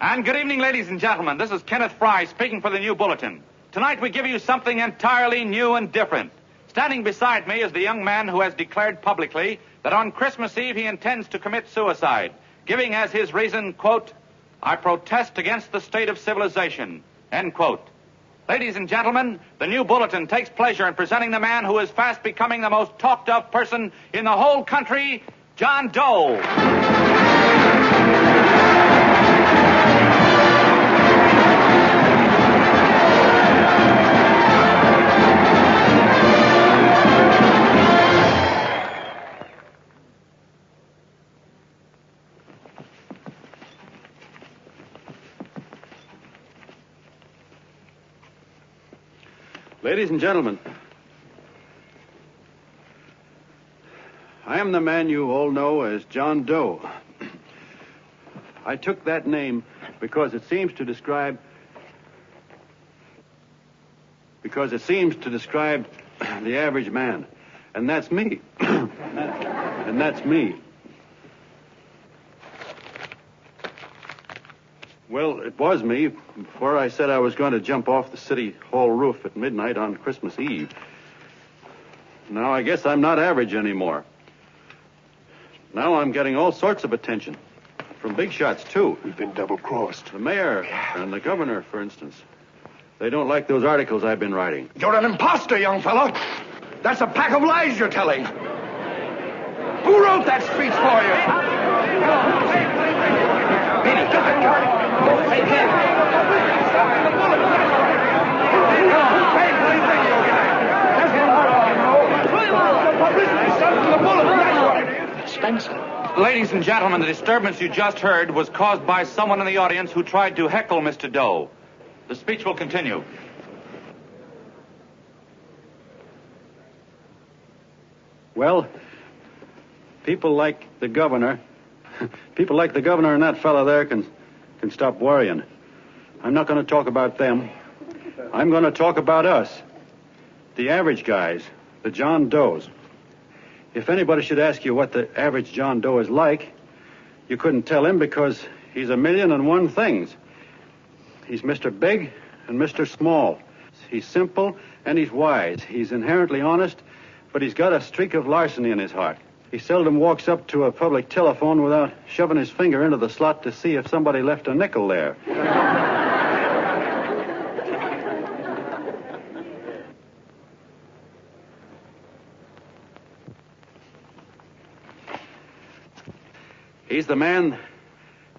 And good evening, ladies and gentlemen. This is Kenneth Fry speaking for the New Bulletin. Tonight we give you something entirely new and different. Standing beside me is the young man who has declared publicly that on Christmas Eve he intends to commit suicide, giving as his reason, quote, "I protest against the state of civilization," end quote. Ladies and gentlemen, the New Bulletin takes pleasure in presenting the man who is fast becoming the most talked of person in the whole country, John Doe. Ladies and gentlemen, I am the man you all know as John Doe. I took that name because it seems to describe the average man. And that's me. And that's me. Well, it was me before I said I was going to jump off the city hall roof at midnight on Christmas Eve. Now I guess I'm not average anymore. Now I'm getting all sorts of attention. From big shots, too. We've been double-crossed. The mayor and the governor, for instance. They don't like those articles I've been writing. You're an imposter, young fella. That's a pack of lies you're telling. Who wrote that speech for you? Penny, come on. Hey, Penny. Spencer. Ladies and gentlemen, the disturbance you just heard was caused by someone in the audience who tried to heckle Mr. Doe. The speech will continue. Well, people like the governor and that fella there can stop worrying. I'm not going to talk about them. I'm going to talk about us, the average guys, the John Does. If anybody should ask you what the average John Doe is like, you couldn't tell him because he's 1,000,001 things. He's Mr. Big and Mr. Small. He's simple and he's wise. He's inherently honest, but he's got a streak of larceny in his heart. He seldom walks up to a public telephone without shoving his finger into the slot to see if somebody left a nickel there. He's the man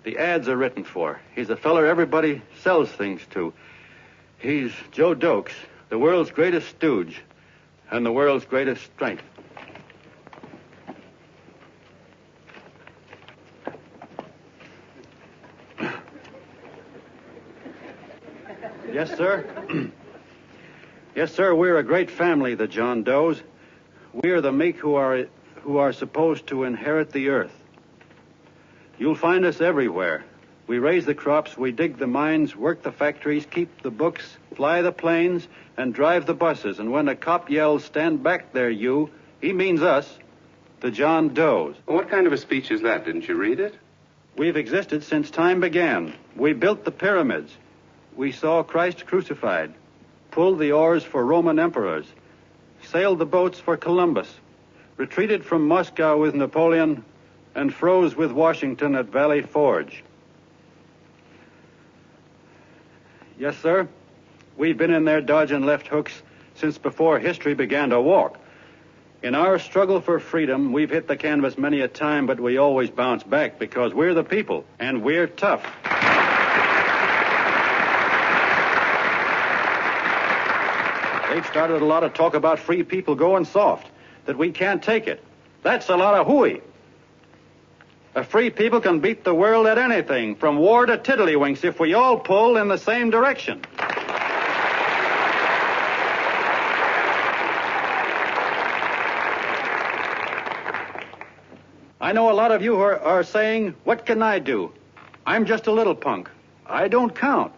the ads are written for. He's a feller everybody sells things to. He's Joe Dokes, the world's greatest stooge and the world's greatest strength. Yes, sir. Yes, sir, we're a great family, the John Does. We're the meek who are supposed to inherit the earth. You'll find us everywhere. We raise the crops, we dig the mines, work the factories, keep the books, fly the planes, and drive the buses. And when a cop yells, "Stand back there, you," he means us, the John Does. What kind of a speech is that? Didn't you read it? We've existed since time began. We built the pyramids. We saw Christ crucified, pulled the oars for Roman emperors, sailed the boats for Columbus, retreated from Moscow with Napoleon, and froze with Washington at Valley Forge. Yes, sir. We've been in there dodging left hooks since before history began to walk. In our struggle for freedom, we've hit the canvas many a time, but we always bounce back because we're the people, and we're tough. They've started a lot of talk about free people going soft, that we can't take it. That's a lot of hooey. A free people can beat the world at anything, from war to tiddlywinks, if we all pull in the same direction. I know a lot of you are saying, "What can I do? I'm just a little punk. I don't count."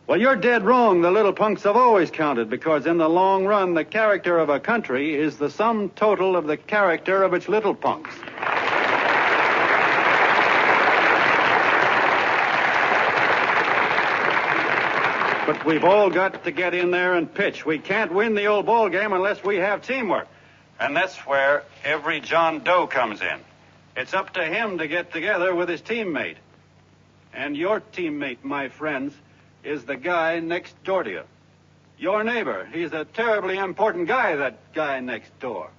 Well, you're dead wrong. The little punks have always counted, because in the long run, the character of a country is the sum total of the character of its little punks. But we've all got to get in there and pitch. We can't win the old ball game unless we have teamwork. And that's where every John Doe comes in. It's up to him to get together with his teammate. And your teammate, my friends, is the guy next door to you. Your neighbor. He's a terribly important guy, that guy next door.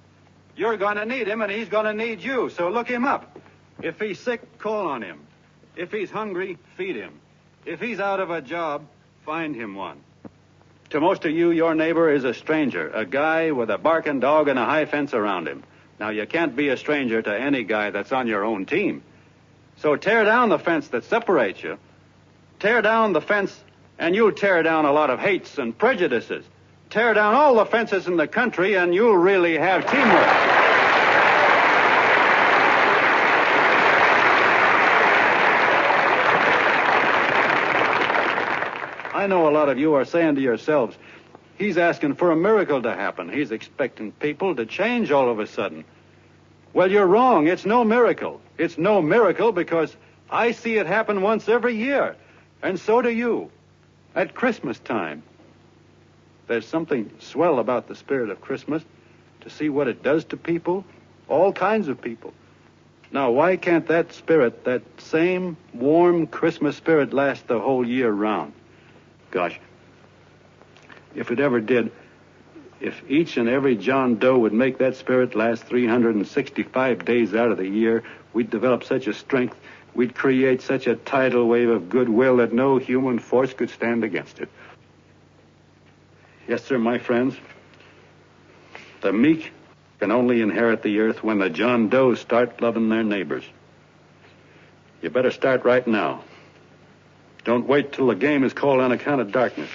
You're going to need him, and he's going to need you, so look him up. If he's sick, call on him. If he's hungry, feed him. If he's out of a job, find him one. To most of you, your neighbor is a stranger, a guy with a barking dog and a high fence around him. Now, you can't be a stranger to any guy that's on your own team. So tear down the fence that separates you. Tear down the fence, and you'll tear down a lot of hates and prejudices. Tear down all the fences in the country, and you'll really have teamwork. I know a lot of you are saying to yourselves, "He's asking for a miracle to happen. He's expecting people to change all of a sudden." Well, you're wrong. It's no miracle. It's no miracle because I see it happen once every year, and so do you. At Christmas time. There's something swell about the spirit of Christmas, to see what it does to people, all kinds of people. Now, why can't that spirit, that same warm Christmas spirit, last the whole year round? Gosh, if it ever did, if each and every John Doe would make that spirit last 365 days out of the year, we'd develop such a strength, we'd create such a tidal wave of goodwill that no human force could stand against it. Yes, sir, my friends. The meek can only inherit the earth when the John Does start loving their neighbors. You better start right now. Don't wait till the game is called on account of darkness.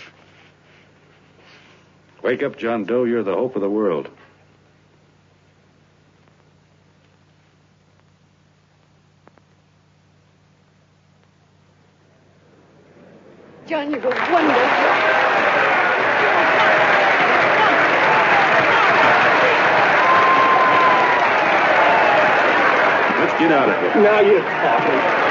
Wake up, John Doe. You're the hope of the world. John, you're wonderful. Let's get out of here. Now you're talking.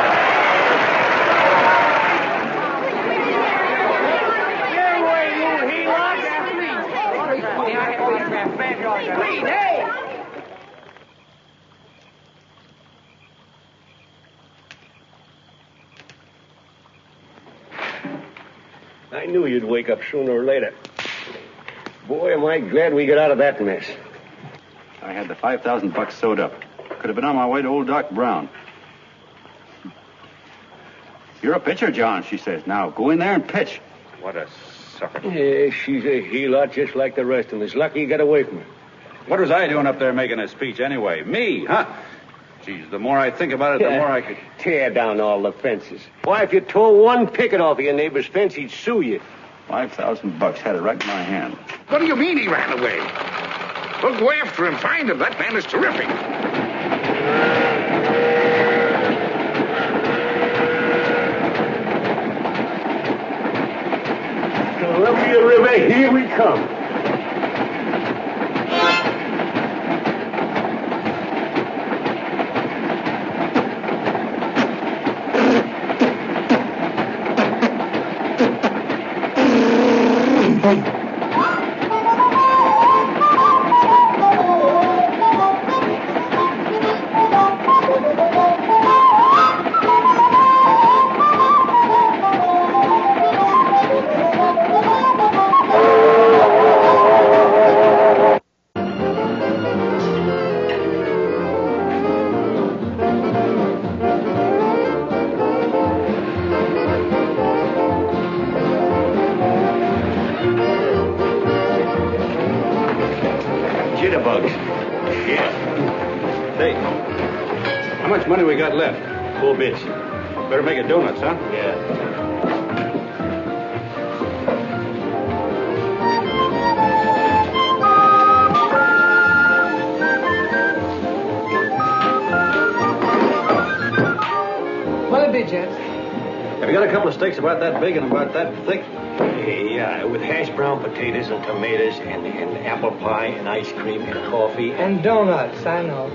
I knew you'd wake up sooner or later. Boy, am I glad we got out of that mess. I had the $5,000 sewed up. Could have been on my way to old Doc Brown. You're a pitcher, John, she says. Now, go in there and pitch. What a sucker. Yeah, she's a heel-lot just like the rest of us. Lucky you got away from her. What was I doing up there making a speech anyway? Me, huh? Geez, the more I think about it, the more I could... Tear down all the fences. Why, if you tore one picket off of your neighbor's fence, he'd sue you. $5,000 had it right in my hand. What do you mean he ran away? We'll go after him, find him. That man is terrific. Columbia River, here we come. Jitterbugs. Yeah. Say, how much money we got left? 4 bits. Better make it donuts, huh? Yeah. What'll it be, gents? Have you got a couple of steaks about that big and about that thick? Yeah, with hash brown potatoes and tomatoes and apple pie and ice cream and coffee. And donuts, I know.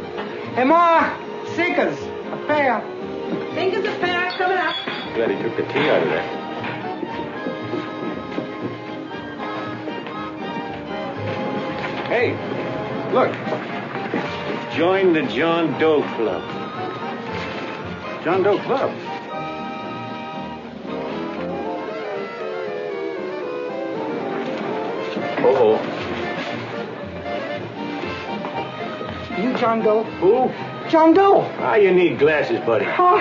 Hey, Ma, Sinkers, a pair. Fingers a pair coming up. Glad he took the tea out of there. Hey, look. Join the John Doe Club. John Doe Club. Uh-oh. You John Doe? Who? John Doe. Ah, you need glasses, buddy. Oh,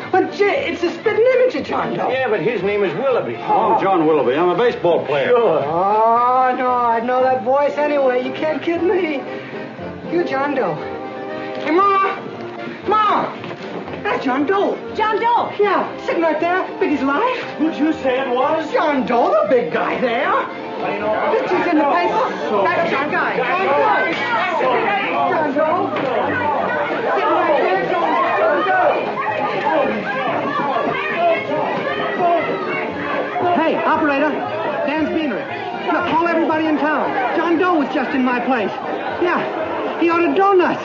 but Jay, it's a spitting image of John Doe. Yeah, but his name is Willoughby. Oh, John Willoughby. I'm a baseball player. Sure. Oh, no, I'd know that voice anyway. You can't kid me. You John Doe. Hey, Ma! Ma! That's John Doe. John Doe. Yeah, sitting right there, big as life. Who'd you say it was? John Doe, the big guy there. Pictures in the paper. That's John Guy. John Doe. Sitting right there, John Doe. Hey, operator. Dan's Beanery. Look, call everybody in town. John Doe was just in my place. Yeah, he ordered donuts.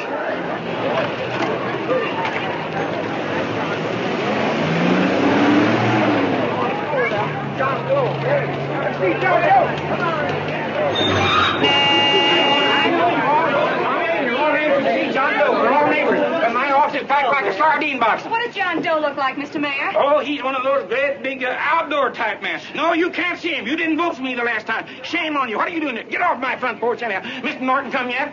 John Doe. Let's see John Doe. Come on. John Doe. We're all neighbors. And my office is packed like a sardine box. What does John Doe look like, Mr. Mayor? Oh, he's one of those great big outdoor type men. No, you can't see him. You didn't vote for me the last time. Shame on you. What are you doing here? Get off my front porch anyhow. Mr. Norton come yet?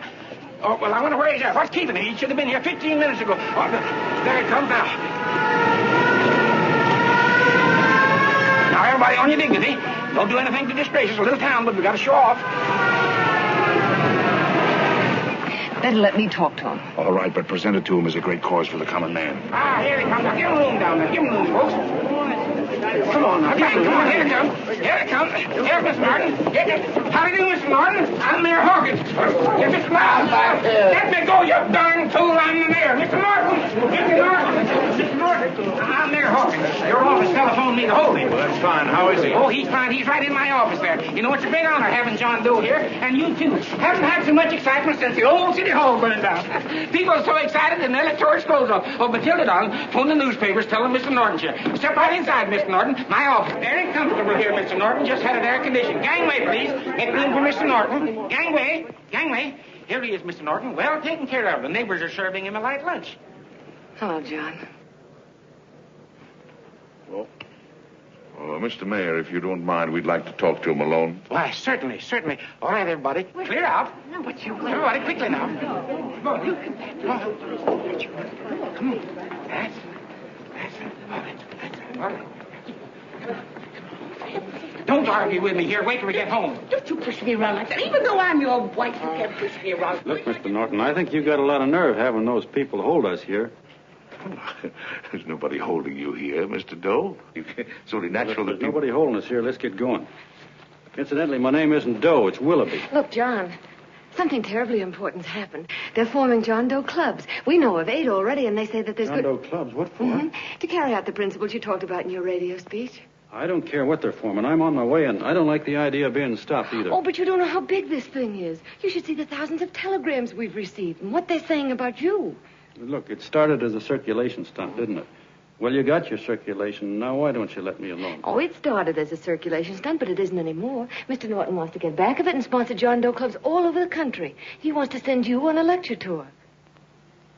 Oh, well, I wonder where he's at. What's keeping him? He should have been here 15 minutes ago. Oh, there he comes now. Now, everybody on your dignity. Don't do anything to disgrace us. A little town, but we got to show off. Better let me talk to him. All right, but present it to him as a great cause for the common man. Ah, here he comes. Now, give him room down there. Give him room, folks. Come on now. Okay, come on. Here it comes. Here it comes. Here's Miss Martin. How do you do, Mr. Martin? I'm Mayor Hawkins. Here's Mr. Miles. Let me go, you darn fool. I'm the mayor. Mr. Martin. Mr. Martin. Mr. Martin. I'm Mayor Hawkins. Your office telephoned me to hold him. Well, that's fine. How is he? Oh, he's fine. He's right in my office there. You know, it's a great honor having John Doe here, and you too. Haven't had so much excitement since the old city hall burned down. People are so excited and they'll let George clothes off. Oh, Matilda Don, phone the newspapers, tell them Mr. Norton's here. Step right inside, Mr. Norton. My office. Very comfortable here, Mr. Norton. Just had it air conditioned. Gangway, please. Make room for Mr. Norton. Gangway. Gangway. Here he is, Mr. Norton. Well taken care of. The neighbors are serving him a light lunch. Hello, John. Well, Mr. Mayor, if you don't mind, we'd like to talk to him alone. Why, certainly, certainly. All right, everybody. Clear out. Everybody, quickly now. Come on. Come on. Come on. That's it. Oh, that's it. Don't argue with me here. Wait till we get home. Don't you push me around like that. Even though I'm your wife, you can't push me around. Look, Mr. Norton, I think you got a lot of nerve having those people hold us here. There's nobody holding you here, Mr. Doe. It's only natural There's that nobody holding us here. Let's get going. Incidentally, my name isn't Doe. It's Willoughby. Look, John, something terribly important's happened. They're forming John Doe clubs. We know of 8 already, and they say that there's John Doe clubs? What for? To carry out the principles you talked about in your radio speech. I don't care what they're forming. I'm on my way, and I don't like the idea of being stopped either. Oh, but you don't know how big this thing is. You should see the thousands of telegrams we've received and what they're saying about you. Look, it started as a circulation stunt, didn't it? Well, you got your circulation. Now, why don't you let me alone? Oh, it started as a circulation stunt, but it isn't anymore. Mr. Norton wants to get back of it and sponsor John Doe clubs all over the country. He wants to send you on a lecture tour.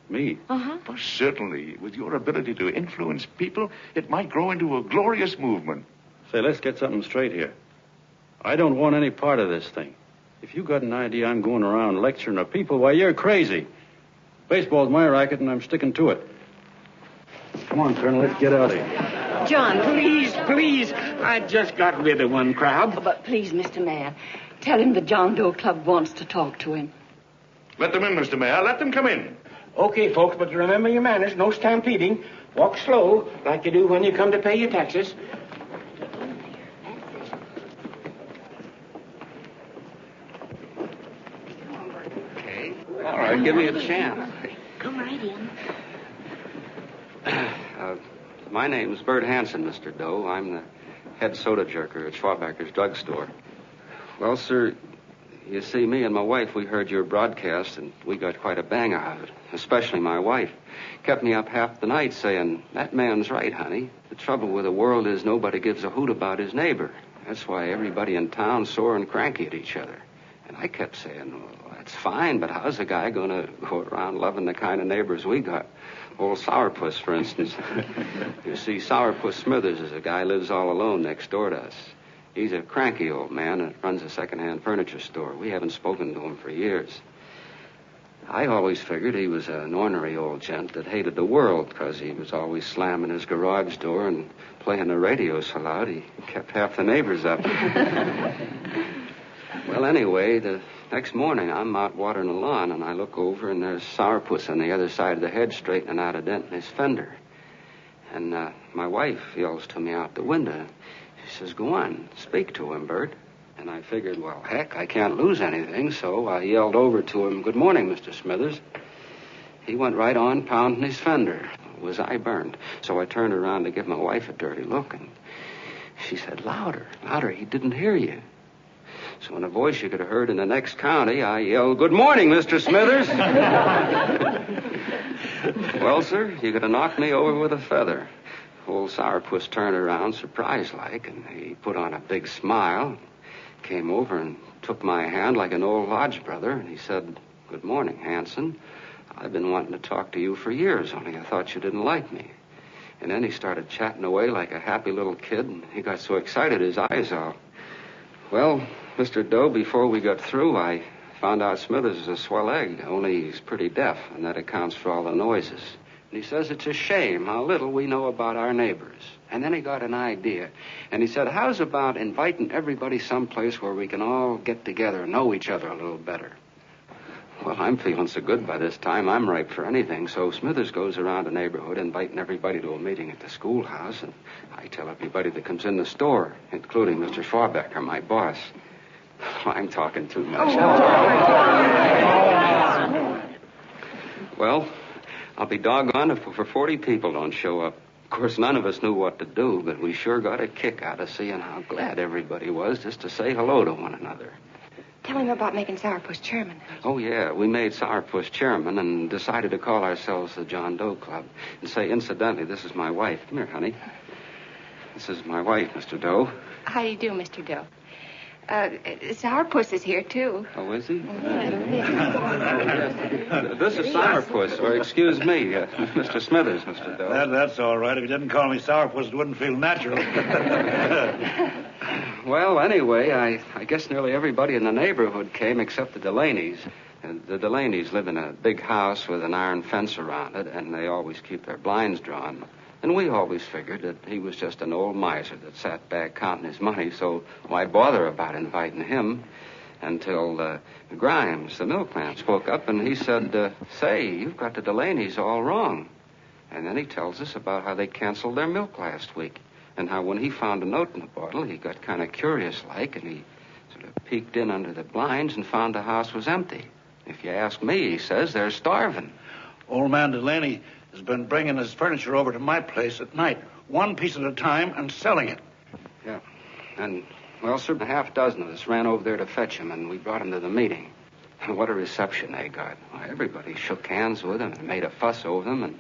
Me? Uh-huh. Well, certainly, with your ability to influence people, it might grow into a glorious movement. Say, let's get something straight here. I don't want any part of this thing. If you got an idea I'm going around lecturing the people, why, you're crazy. Baseball's my racket, and I'm sticking to it. Come on, Colonel, let's get out of here. John, Please. I just got rid of one crowd. But please, Mr. Mayor, tell him the John Doe Club wants to talk to him. Let them in, Mr. Mayor. Let them come in. Okay, folks, but remember your manners. No stampeding. Walk slow, like you do when you come to pay your taxes. Okay. All right, give me a chance. Come right in. My name's Bert Hansen, Mr. Doe. I'm the head soda jerker at Schwabacker's drugstore. Well, sir, you see, me and my wife, we heard your broadcast, and we got quite a bang out of it. Especially my wife. Kept me up half the night saying, that man's right, honey. The trouble with the world is nobody gives a hoot about his neighbor. That's why everybody in town's sore and cranky at each other. And I kept saying, well, that's fine, but how's a guy going to go around loving the kind of neighbors we got? Old Sourpuss, for instance. You see, Sourpuss Smithers is a guy who lives all alone next door to us. He's a cranky old man that runs a second-hand furniture store. We haven't spoken to him for years. I always figured he was an ornery old gent that hated the world because he was always slamming his garage door and playing the radio so loud he kept half the neighbors up. Well, anyway, the next morning I'm out watering the lawn, and I look over, and there's Sourpuss on the other side of the hedge straightening out a dent in his fender. And my wife yells to me out the window. She says, go on, speak to him, Bert. And I figured, well, heck, I can't lose anything, so I yelled over to him, good morning, Mr. Smithers. He went right on pounding his fender. Was I burned? So I turned around to give my wife a dirty look, and she said, louder, he didn't hear you. So in a voice you could have heard in the next county, I yelled, good morning, Mr. Smithers. Well, sir, you could have knocked me over with a feather. Old Sourpuss turned around, surprised-like, and he put on a big smile, came over and took my hand like an old lodge brother, and he said, good morning, Hanson. I've been wanting to talk to you for years, only I thought you didn't like me. And then he started chatting away like a happy little kid, and he got so excited his eyes all... Well, Mr. Doe, before we got through, I found out Smithers is a swell egg, only he's pretty deaf, and that accounts for all the noises. And he says it's a shame how little we know about our neighbors. And then he got an idea. And he said, how's about inviting everybody someplace where we can all get together and know each other a little better? Well, I'm feeling so good by this time, I'm ripe for anything. So Smithers goes around the neighborhood inviting everybody to a meeting at the schoolhouse. And I tell everybody that comes in the store, including Mr. Schwabacker, my boss. I'm talking too much. Well, I'll be doggone if for 40 people don't show up. Of course, none of us knew what to do, but we sure got a kick out of seeing how glad everybody was just to say hello to one another. Tell him about making Sourpuss chairman. Oh, yeah. We made Sourpuss chairman and decided to call ourselves the John Doe Club. And say, incidentally, this is my wife. Come here, honey. This is my wife, Mr. Doe. How do you do, Mr. Doe? Sourpuss is here, too. Oh, is he? This is Sourpuss, or excuse me, Mr. Smithers, Mr. Doe. That's all right. If you didn't call me Sourpuss, it wouldn't feel natural. Well, anyway, I guess nearly everybody in the neighborhood came except the Delaney's. The Delaney's live in a big house with an iron fence around it, and they always keep their blinds drawn. And we always figured that he was just an old miser that sat back counting his money, so why bother about inviting him? Until Grimes, the milkman, spoke up and he said, say, you've got the Delaney's all wrong. And then he tells us about how they canceled their milk last week. And how when he found a note in the bottle, he got kind of curious-like, and he sort of peeked in under the blinds and found the house was empty. If you ask me, he says, they're starving. Old man Delaney has been bringing his furniture over to my place at night, one piece at a time, and selling it. Yeah. And, well, sir, a half dozen of us ran over there to fetch him, and we brought him to the meeting. What a reception they got. Why, everybody shook hands with him and made a fuss over them, and...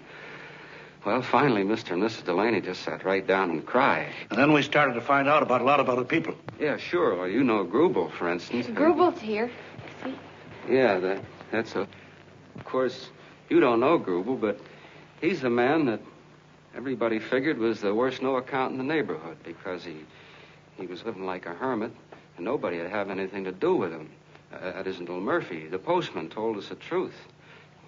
Well, finally, Mr. and Mrs. Delaney just sat right down and cried. And then we started to find out about a lot of other people. Yeah, sure. Well, you know Grubel, for instance. Grubel's here. See? Yeah, that's a... Of course, you don't know Grubel, but he's the man that everybody figured was the worst no-account in the neighborhood because he was living like a hermit, and nobody would have anything to do with him. That isn't Little Murphy. The postman told us the truth.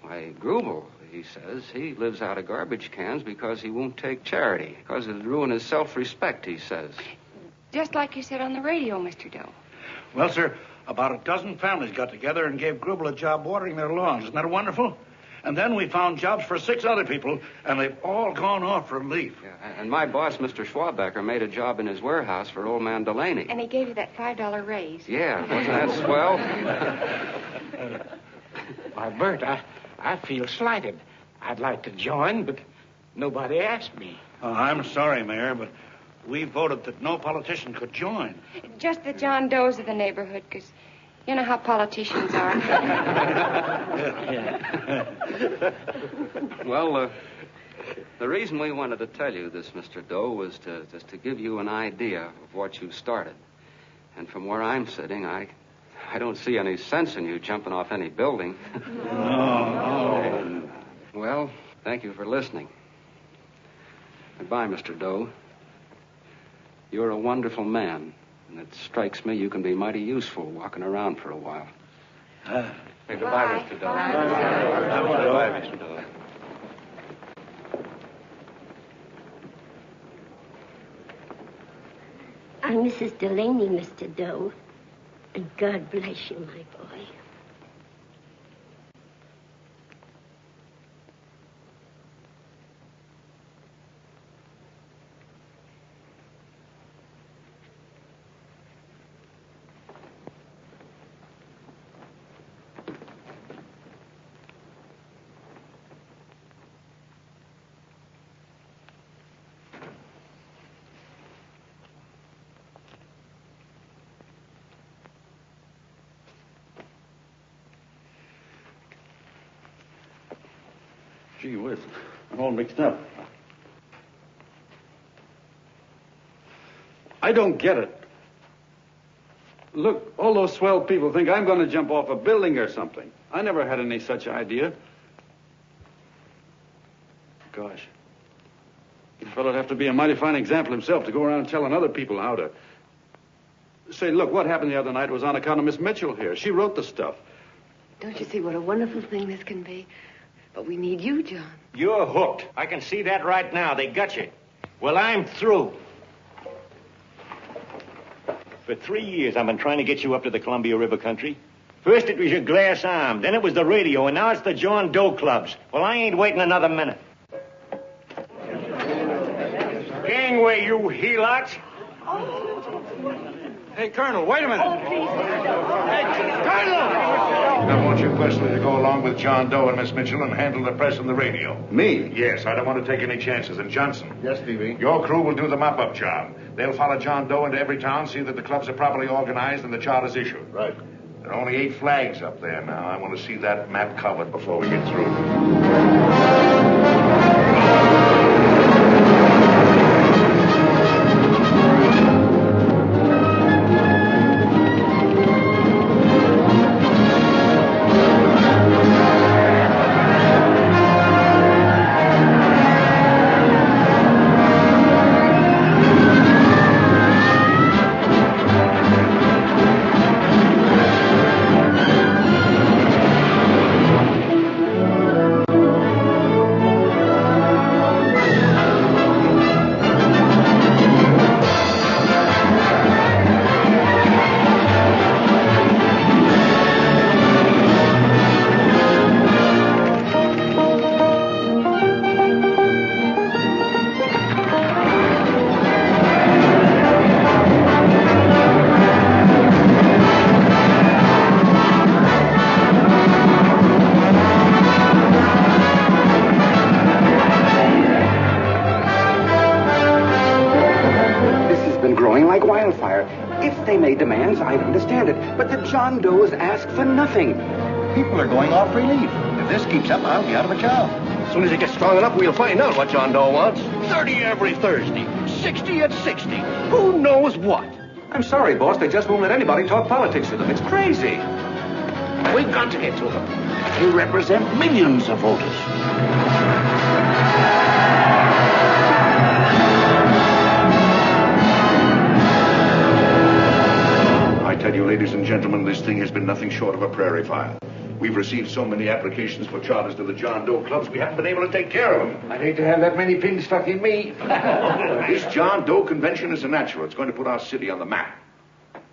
Why, Grubel, he says, he lives out of garbage cans because he won't take charity, because it'd ruin his self-respect, he says. Just like you said on the radio, Mr. Doe. Well, sir, about a dozen families got together and gave Grubel a job watering their lawns. Isn't that wonderful? And then we found jobs for 6 other people, and they've all gone off for leave. Yeah, and my boss, Mr. Schwabacker, made a job in his warehouse for old man Delaney. And he gave you that $5 raise. Yeah, wasn't that swell? Why, Bert, I feel slighted. I'd like to join, but nobody asked me. Oh, I'm sorry, Mayor, but we voted that no politician could join. Just the John Does of the neighborhood, because you know how politicians are. Well, the reason we wanted to tell you this, Mr. Doe, was just to give you an idea of what you started. And from where I'm sitting, I don't see any sense in you jumping off any building. No. Well, thank you for listening. Goodbye, Mr. Doe. You're a wonderful man, and it strikes me you can be mighty useful walking around for a while. Hey, goodbye, Mr. Doe. Goodbye, Mr. Doe. I'm Mrs. Delaney, Mr. Doe. And God bless you, my boy. Gee whiz, I'm all mixed up. I don't get it. Look, all those swell people think I'm going to jump off a building or something. I never had any such idea. Gosh. The fellow'd have to be a mighty fine example himself to go around telling other people how to... Say, look, what happened the other night was on account of Miss Mitchell here. She wrote the stuff. Don't you see what a wonderful thing this can be? But we need you, John. You're hooked. I can see that right now. They got you. Well, I'm through. For 3 years, I've been trying to get you up to the Columbia River country. First it was your glass arm, then it was the radio, and now it's the John Doe clubs. Well, I ain't waiting another minute. Gangway, you helots. Hey, Colonel, wait a minute. Oh, please. Hey, Colonel! I want you personally to go along with John Doe and Miss Mitchell and handle the press and the radio. Me? Yes, I don't want to take any chances. And Johnson. Yes, Stevie? Your crew will do the mop-up job. They'll follow John Doe into every town, see that the clubs are properly organized and the charters issued. Right. There are only 8 flags up there now. I want to see that map covered before we get through. hands, I'd understand it. But the John Does ask for nothing. People are going off relief. If this keeps up, I'll be out of a job. As soon as it gets strong enough, we'll find out what John Doe wants. 30 every Thursday. 60 at 60. Who knows what? I'm sorry, boss. They just won't let anybody talk politics to them. It's crazy. We've got to get to them. They represent millions of voters. I tell you, ladies and gentlemen, this thing has been nothing short of a prairie fire. We've received so many applications for charters to the John Doe clubs, we haven't been able to take care of them. I'd hate to have that many pins stuck in me. This John Doe convention is a natural. It's going to put our city on the map.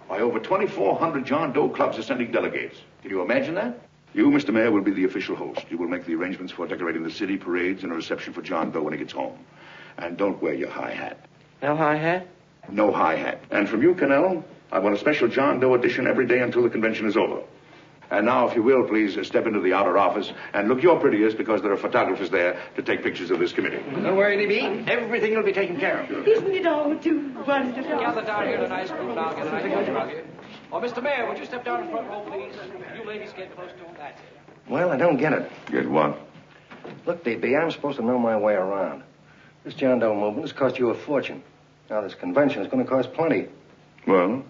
Why, over 2,400 John Doe clubs are sending delegates. Can you imagine that? You, Mr. Mayor, will be the official host. You will make the arrangements for decorating the city, parades, and a reception for John Doe when he gets home. And don't wear your high hat. No high hat? No high hat. And from you, Cannell, I want a special John Doe edition every day until the convention is over. And now, if you will, please step into the outer office and look your prettiest because there are photographers there to take pictures of this committee. Don't worry, DB. Everything will be taken care of. Isn't it all too wonderful? Gather down here in a nice group. I'll get a nice picture of you. Oh, Mr. Mayor, would you step down in front row, please? You ladies get close to him. That's it. Well, I don't get it. Get what? Look, DB, I'm supposed to know my way around. This John Doe movement has cost you a fortune. Now, this convention is going to cost plenty. Well?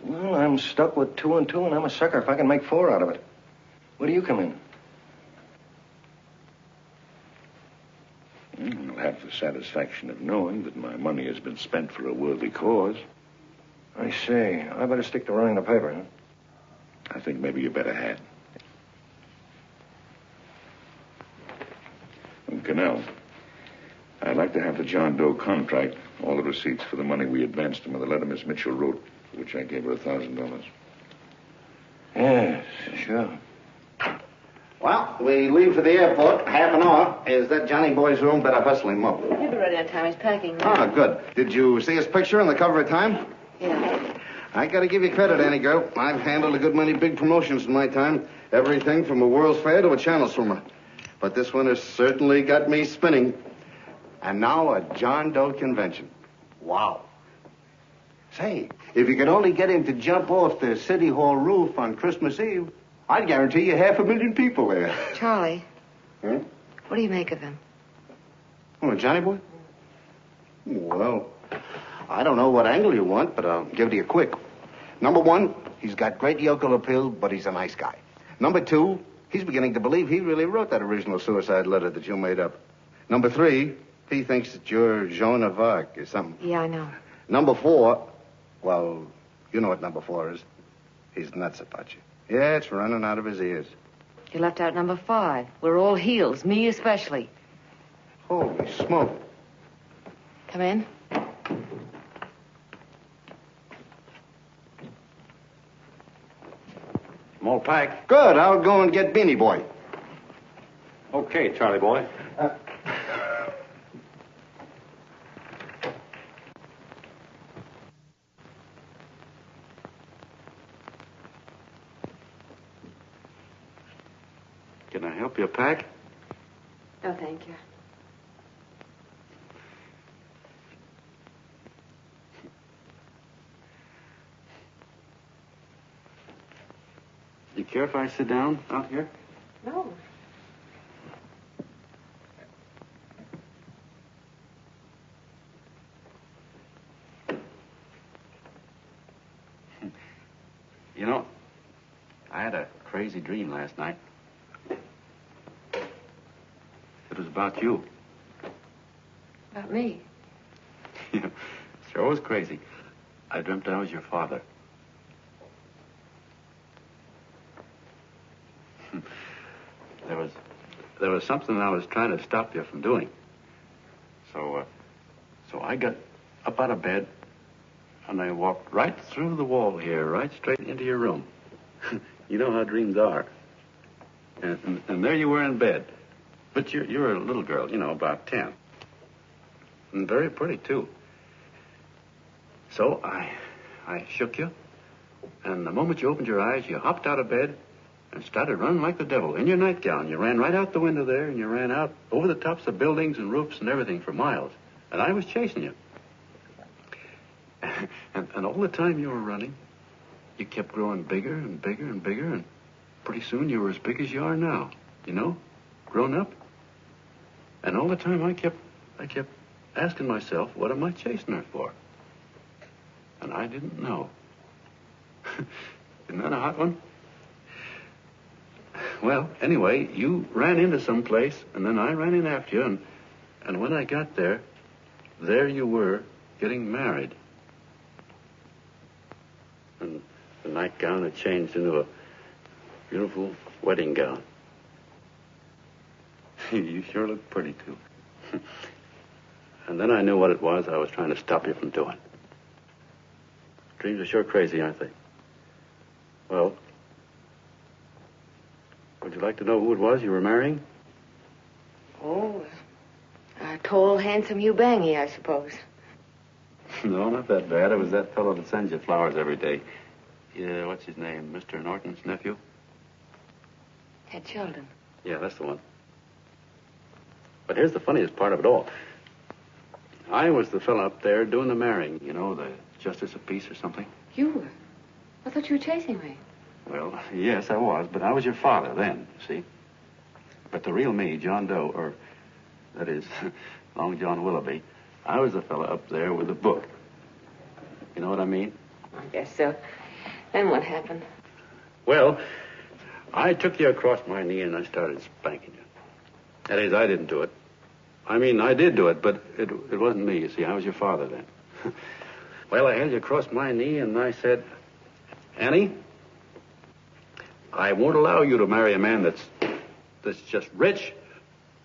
Well, I'm stuck with 2 and 2, and I'm a sucker if I can make 4 out of it. Where do you come in? I'll have the satisfaction of knowing that my money has been spent for a worthy cause. I see. I better stick to running the paper, huh? I think maybe you better had. And Cannell, I'd like to have the John Doe contract, all the receipts for the money we advanced him, and the letter Miss Mitchell wrote, for which I gave her $1,000. Yes, sure. Well, we leave for the airport. Half an hour. Is that Johnny boy's room? Better hustle him up. He'll be ready on time. He's packing. Ah, good. Did you see his picture on the cover of Time? Yeah. I gotta give you credit, Annie girl. I've handled a good many big promotions in my time. Everything from a World's Fair to a channel swimmer. But this one has certainly got me spinning. And now a John Doe convention. Wow. Say, if you could only get him to jump off the City Hall roof on Christmas Eve, I'd guarantee you 500,000 people there. Charlie. Huh? What do you make of him? Oh, Johnny boy? Well, I don't know what angle you want, but I'll give it to you quick. Number 1, he's got great yokel appeal, but he's a nice guy. Number 2, he's beginning to believe he really wrote that original suicide letter that you made up. Number 3, he thinks that you're Joan of Arc or something. Yeah, I know. Number 4, well, you know what number 4 is. He's nuts about you. Yeah, it's running out of his ears. You left out number 5. We're all heels, me especially. Holy smoke. Come in. I'm all packed. Good. I'll go and get Beanie Boy. Okay, Charlie boy. Can I help you pack? No, thank you. You care if I sit down out here? No. You know, I had a crazy dream last night. It was about you. About me? Sure was crazy. I dreamt I was your father. There was something I was trying to stop you from doing. So I got up out of bed, and I walked right through the wall here, right straight into your room. You know how dreams are. And there you were in bed. But you're a little girl, you know, about 10. And very pretty, too. So I shook you, and the moment you opened your eyes, you hopped out of bed and started running like the devil in your nightgown. You ran right out the window there, and you ran out over the tops of buildings and roofs and everything for miles. And I was chasing you. And all the time you were running, you kept growing bigger and bigger and bigger, and pretty soon you were as big as you are now, you know, grown up. And all the time I kept asking myself, what am I chasing her for? And I didn't know. Isn't that a hot one? Well, anyway, you ran into some place, and then I ran in after you, and when I got there you were getting married. And the nightgown had changed into a beautiful wedding gown. You sure look pretty, too. And then I knew what it was I was trying to stop you from doing. Dreams are sure crazy, aren't they? Well, would you like to know who it was you were marrying? Oh, a tall, handsome Ubangi, I suppose. No, not that bad. It was that fellow that sends you flowers every day. Yeah, what's his name? Mr. Norton's nephew? Ted Sheldon. Yeah, that's the one. But here's the funniest part of it all. I was the fellow up there doing the marrying, you know, the justice of peace or something. You were? I thought you were chasing me. Well, yes, I was, but I was your father then, see? But the real me, John Doe, or that is, Long John Willoughby, I was the fellow up there with the book. You know what I mean? I guess so. Then what happened? Well, I took you across my knee and I started spanking you. That is, I didn't do it. I mean, I did do it, but it wasn't me, you see. I was your father then. Well, I held you across my knee and I said, Annie, I won't allow you to marry a man that's just rich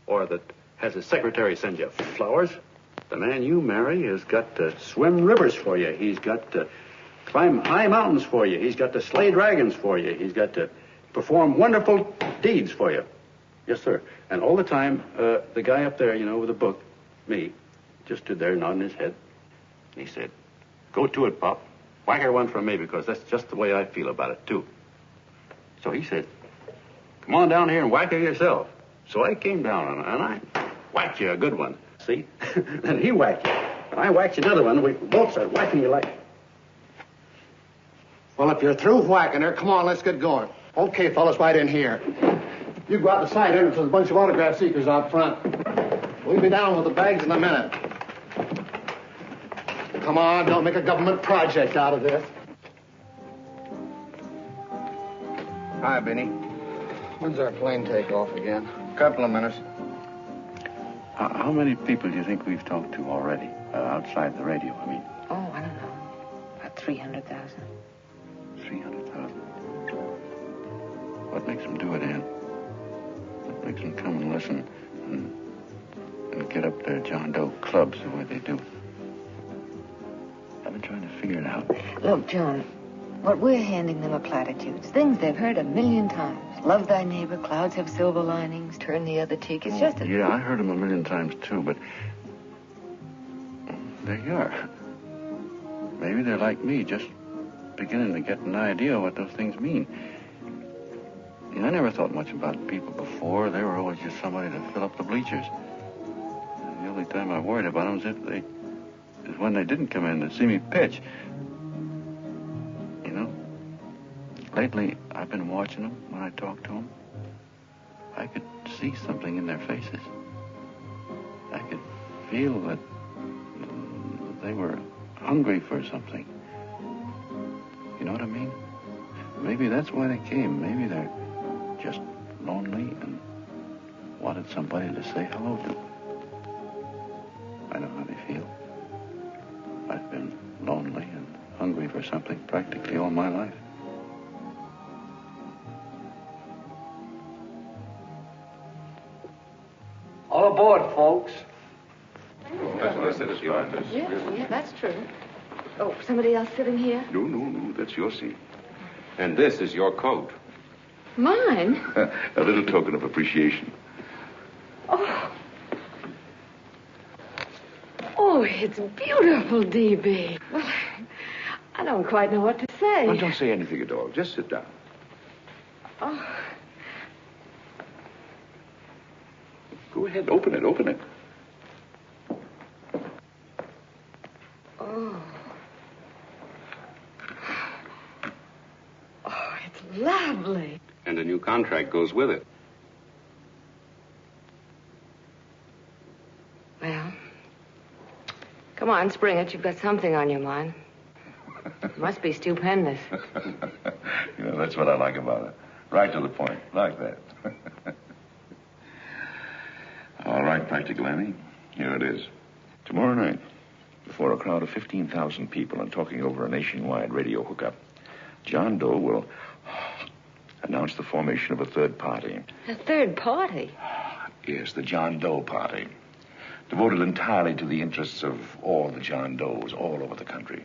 or that has his secretary send you flowers. The man you marry has got to swim rivers for you. He's got to climb high mountains for you. He's got to slay dragons for you. He's got to perform wonderful deeds for you. Yes, sir. And all the time, the guy up there, you know, with the book, me, just stood there nodding his head. And he said, go to it, Pop. Whack her one from me, because that's just the way I feel about it, too. So he said, come on down here and whack her yourself. So I came down and I whacked you a good one. See? Then he whacked you. And I whacked you another one. We both started whacking you like... Well, if you're through whacking her, come on, let's get going. Okay, fellas, right in here. You go out the side entrance with a bunch of autograph seekers out front. We'll be down with the bags in a minute. Come on, don't make a government project out of this. Hi, Benny. When's our plane take off again? Couple of minutes. How many people do you think we've talked to already? Outside the radio, I mean. Oh, I don't know. About 300,000. 300,000. What makes them do it, Ann? What makes them come and listen and get up their John Doe clubs the way they do? I've been trying to figure it out. Look, John, what we're handing them are platitudes. Things they've heard 1,000,000 times. Love thy neighbor, clouds have silver linings, turn the other cheek. It's just a... Yeah, I heard them 1,000,000 times, too, but there you are. Maybe they're like me, just beginning to get an idea of what those things mean. You know, I never thought much about people before. They were always just somebody to fill up the bleachers. The only time I worried about them is when they didn't come in to see me pitch. You know, lately I've been watching them when I talk to them. I could see something in their faces. I could feel that they were hungry for something. You know what I mean? Maybe that's why they came. Maybe they're just lonely and wanted somebody to say hello to. I know how they feel. I've been lonely and hungry for something practically all my life. All aboard, folks. Yeah, that's true. Oh, somebody else sitting here? No, that's your seat. And this is your coat. Mine? A little token of appreciation. Oh, it's beautiful, D.B. Well, I don't quite know what to say. Well, don't say anything at all. Just sit down. Oh. Go ahead, open it. Oh. lovely. And a new contract goes with it. Well, come on, spring it. You've got something on your mind. It must be stupendous. That's what I like about it. Right to the point. Like that. All right, Practical Annie. Here it is. Tomorrow night, before a crowd of 15,000 people and talking over a nationwide radio hookup, John Doe will announce the formation of a third party. A third party? Yes, the John Doe Party. Devoted entirely to the interests of all the John Does all over the country.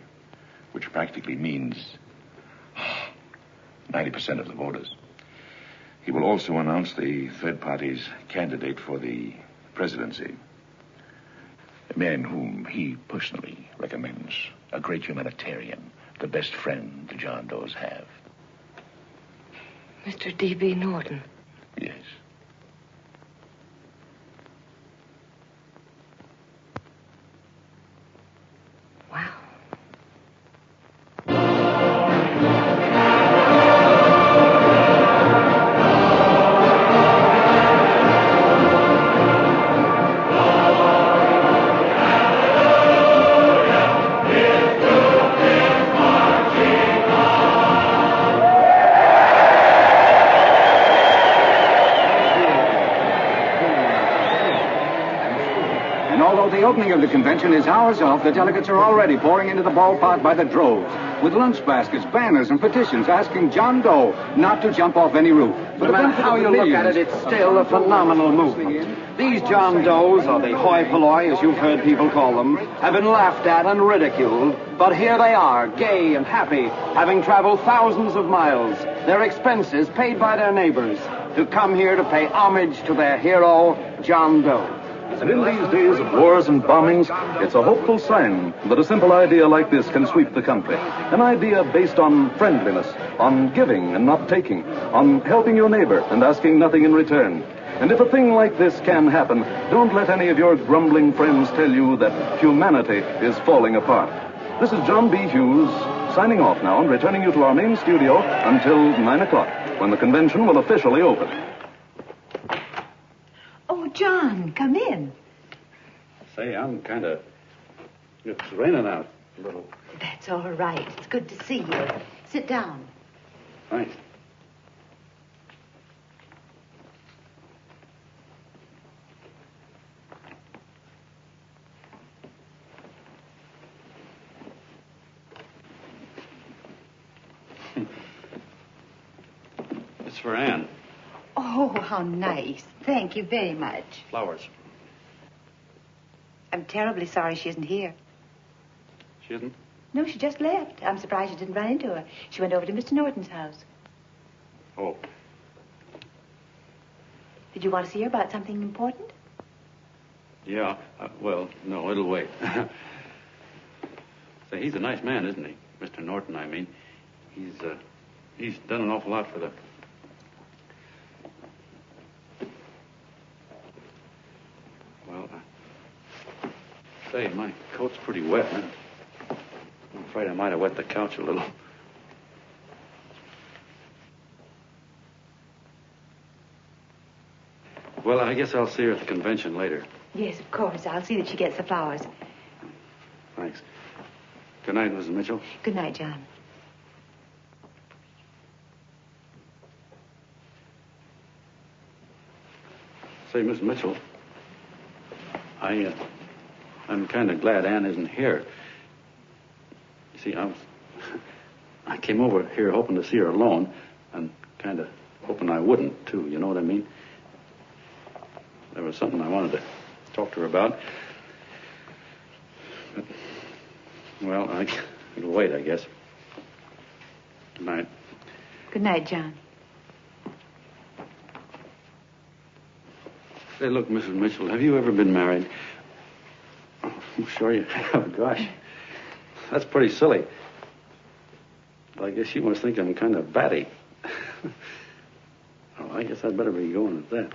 Which practically means 90% of the voters. He will also announce the third party's candidate for the presidency. A man whom he personally recommends. A great humanitarian. The best friend the John Does have. Mr. D.B. Norton. Yes. Wow. The opening of the convention is hours off. The delegates are already pouring into the ballpark by the droves, with lunch baskets, banners, and petitions asking John Doe not to jump off any roof. No matter how you look at it, it's still a phenomenal movement. These John Does, or the hoi polloi, as you've heard people call them, have been laughed at and ridiculed, but here they are, gay and happy, having traveled thousands of miles, their expenses paid by their neighbors, to come here to pay homage to their hero, John Doe. And in these days of wars and bombings, it's a hopeful sign that a simple idea like this can sweep the country. An idea based on friendliness, on giving and not taking, on helping your neighbor and asking nothing in return. And if a thing like this can happen, don't let any of your grumbling friends tell you that humanity is falling apart. This is John B. Hughes, signing off now and returning you to our main studio until 9 o'clock, when the convention will officially open. Oh, John, come in. Say, it's raining out a little. That's all right. It's good to see you. Sit down. Thanks. It's for Anne. Oh, how nice. Thank you very much. Flowers. I'm terribly sorry she isn't here. She isn't? No, she just left. I'm surprised you didn't run into her. She went over to Mr. Norton's house. Oh. Did you want to see her about something important? Yeah. Well, no, it'll wait. Say, he's a nice man, isn't he? Mr. Norton, I mean. He's done an awful lot for the... Well, say, my coat's pretty wet. I'm afraid I might have wet the couch a little. Well, I guess I'll see her at the convention later. Yes, of course. I'll see that she gets the flowers. Thanks. Good night, Mrs. Mitchell. Good night, John. Say, Miss Mitchell, I'm kind of glad Anne isn't here. You see, I came over here hoping to see her alone, and kind of hoping I wouldn't, too, you know what I mean? There was something I wanted to talk to her about. But, well, it'll wait, I guess. Good night. Good night, John. Say, look, Mrs. Mitchell, have you ever been married? I'm sure you have. Gosh, that's pretty silly. But I guess you must think I'm kind of batty. Well, I guess I'd better be going at that.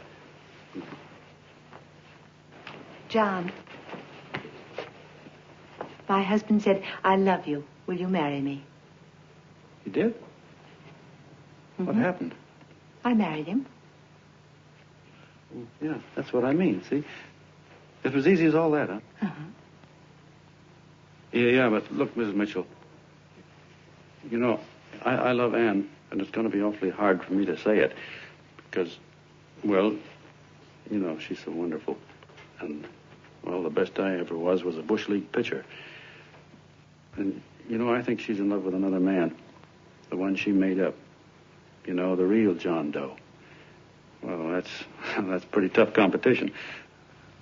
John, my husband said, I love you. Will you marry me? You did? What happened? I married him. Yeah, that's what I mean, see? It was easy as all that, huh? Uh-huh. Yeah, but look, Mrs. Mitchell. You know, I love Anne, and it's going to be awfully hard for me to say it. Because, well, you know, she's so wonderful. And, well, the best I ever was a Bush League pitcher. And, you know, I think she's in love with another man. The one she made up. You know, the real John Doe. Well, that's pretty tough competition.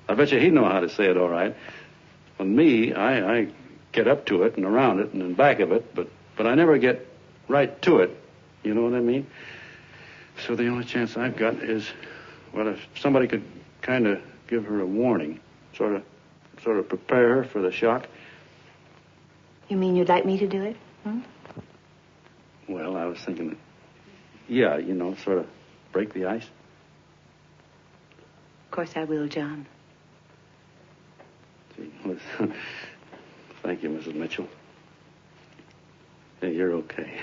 I bet you he'd know how to say it all right. With me, I get up to it and around it and in back of it, but I never get right to it. You know what I mean? So the only chance I've got is, well, if somebody could kind of give her a warning, sort of prepare her for the shock. You mean you'd like me to do it? Well, I was thinking that, yeah, you know, sort of break the ice. Of course I will, John. Gee, listen. Thank you, Mrs. Mitchell. Yeah, you're okay.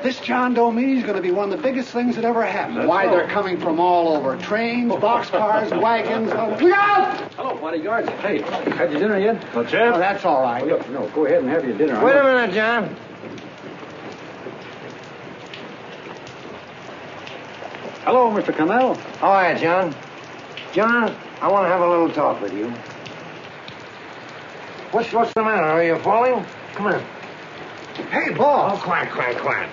This John Doe meeting is going to be one of the biggest things that ever happened. Why, they're coming from all over. Trains, boxcars, wagons. Look out! Hello, bodyguards. Hey, had your dinner yet? Not yet. Oh, that's all right. No, go ahead and have your dinner. Wait a minute, John. Hello, Mr. Connell. How are you, John? John, I want to have a little talk with you. What's the matter? Are you falling? Come here. Hey, boss. Oh, quiet.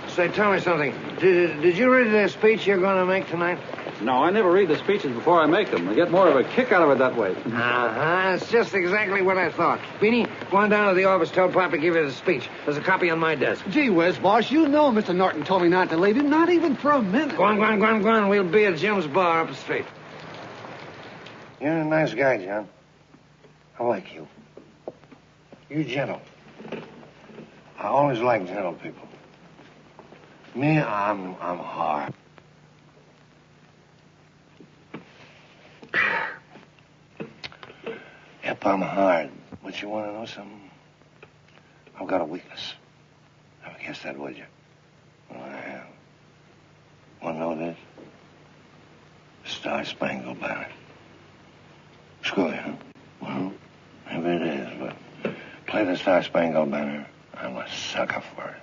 Say, tell me something. Did you read the speech you're going to make tonight? No, I never read the speeches before I make them. I get more of a kick out of it that way. Uh-huh. It's just exactly what I thought. Beanie, go on down to the office, tell Pop to give you the speech. There's a copy on my desk. Gee whiz, boss, you know Mr. Norton told me not to leave him, not even for a minute. Go on. We'll be at Jim's bar up the street. You're a nice guy, John. I like you. You're gentle. I always like gentle people. Me, I'm hard. Yep, I'm hard. But you want to know something? I've got a weakness. Never guess that, would you? Well, I have. Want to know this? Star Spangled Banner. Screw you, huh? Well, maybe it is, but play the Star Spangled Banner. I'm a sucker for it.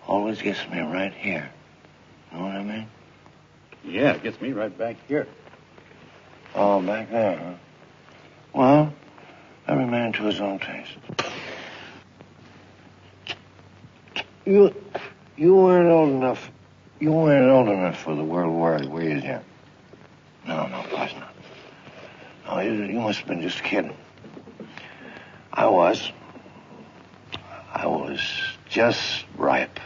Always gets me right here. Know what I mean? Yeah, it gets me right back here. Oh, back there, huh? Well, every man to his own taste. You weren't old enough. You weren't old enough for the World War, were you, Jim? No, of course not. No, you must have been just kidding. I was just ripe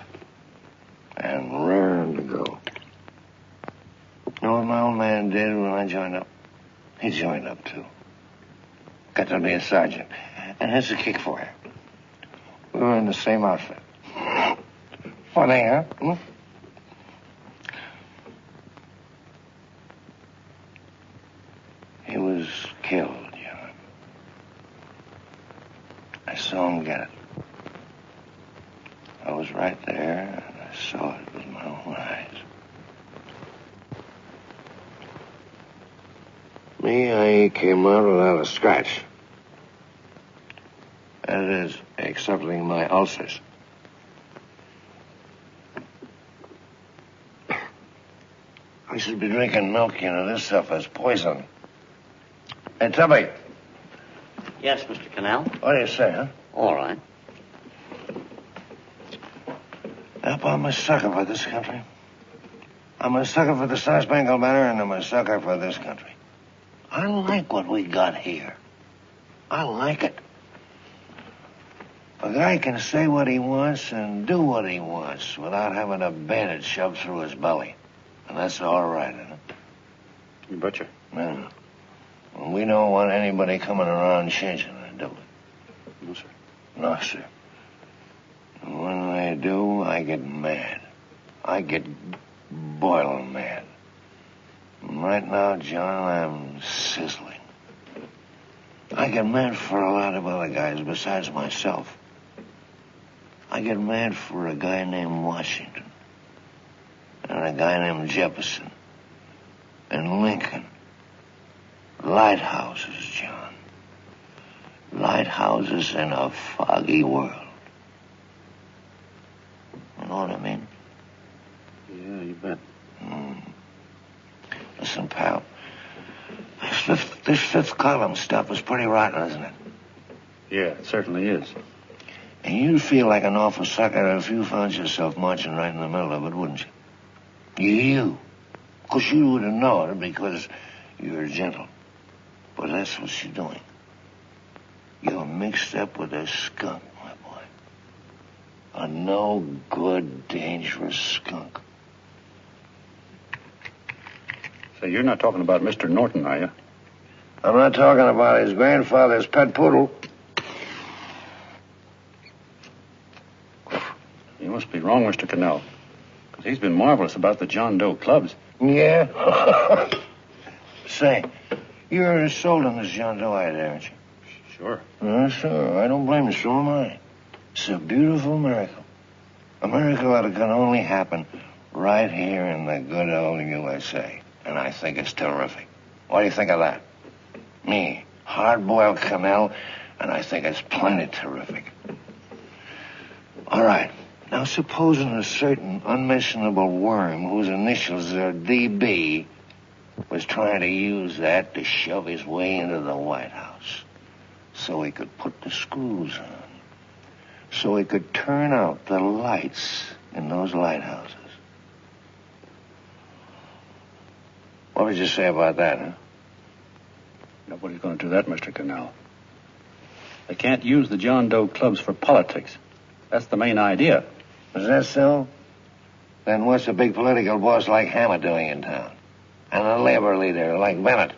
and raring to go. You know what my old man did when I joined up? He joined up, too. Got to be a sergeant. And here's a kick for you. We were in the same outfit. Funny, huh? He was killed, John. I saw him get it. I was right there, and I saw it with my own eyes. Me, I came out without a scratch. That is, excepting my ulcers. I should be drinking milk, you know. This stuff is poison. Hey, Tubby. Yes, Mr. Cannell. What do you say, huh? All right. Yep, I'm a sucker for this country. I'm a sucker for the Star Spangled Banner, and I'm a sucker for this country. I like what we got here. I like it. A guy can say what he wants and do what he wants without having a bandage shoved through his belly. And that's all right, isn't it? You betcha. Yeah. Well, we don't want anybody coming around changing it, do we? No, sir. No, sir. And when they do, I get mad. I get boiling mad. And right now, John, I'm sizzling. I get mad for a lot of other guys besides myself. I get mad for a guy named Washington. And a guy named Jefferson. And Lincoln. Lighthouses, John. Lighthouses in a foggy world. You know what I mean? Yeah, you bet. Listen, pal. This fifth column stuff is pretty rotten, isn't it? Yeah, it certainly is. And you'd feel like an awful sucker if you found yourself marching right in the middle of it, wouldn't you? You. Of course, you wouldn't know it because you're gentle. But that's what you're doing. You're mixed up with a skunk, my boy. A no-good, dangerous skunk. Say, you're not talking about Mr. Norton, are you? I'm not talking about his grandfather's pet poodle. You must be wrong, Mr. Cannell. Because he's been marvelous about the John Doe clubs. Yeah? Say, you're sold on this John Doe idea, aren't you? Sure. Sure. I don't blame you. So am I. It's a beautiful miracle. A miracle that can only happen right here in the good old USA. And I think it's terrific. What do you think of that? Me, hard-boiled Cannell, and I think it's plenty terrific. All right. Now, supposing a certain unmentionable worm whose initials are DB was trying to use that to shove his way into the White House so he could put the screws on, so he could turn out the lights in those lighthouses. What would you say about that, huh? Nobody's going to do that, Mr. Cannell. They can't use the John Doe clubs for politics. That's the main idea. Is that so? Then what's a big political boss like Hammer doing in town? And a labor leader like Bennett?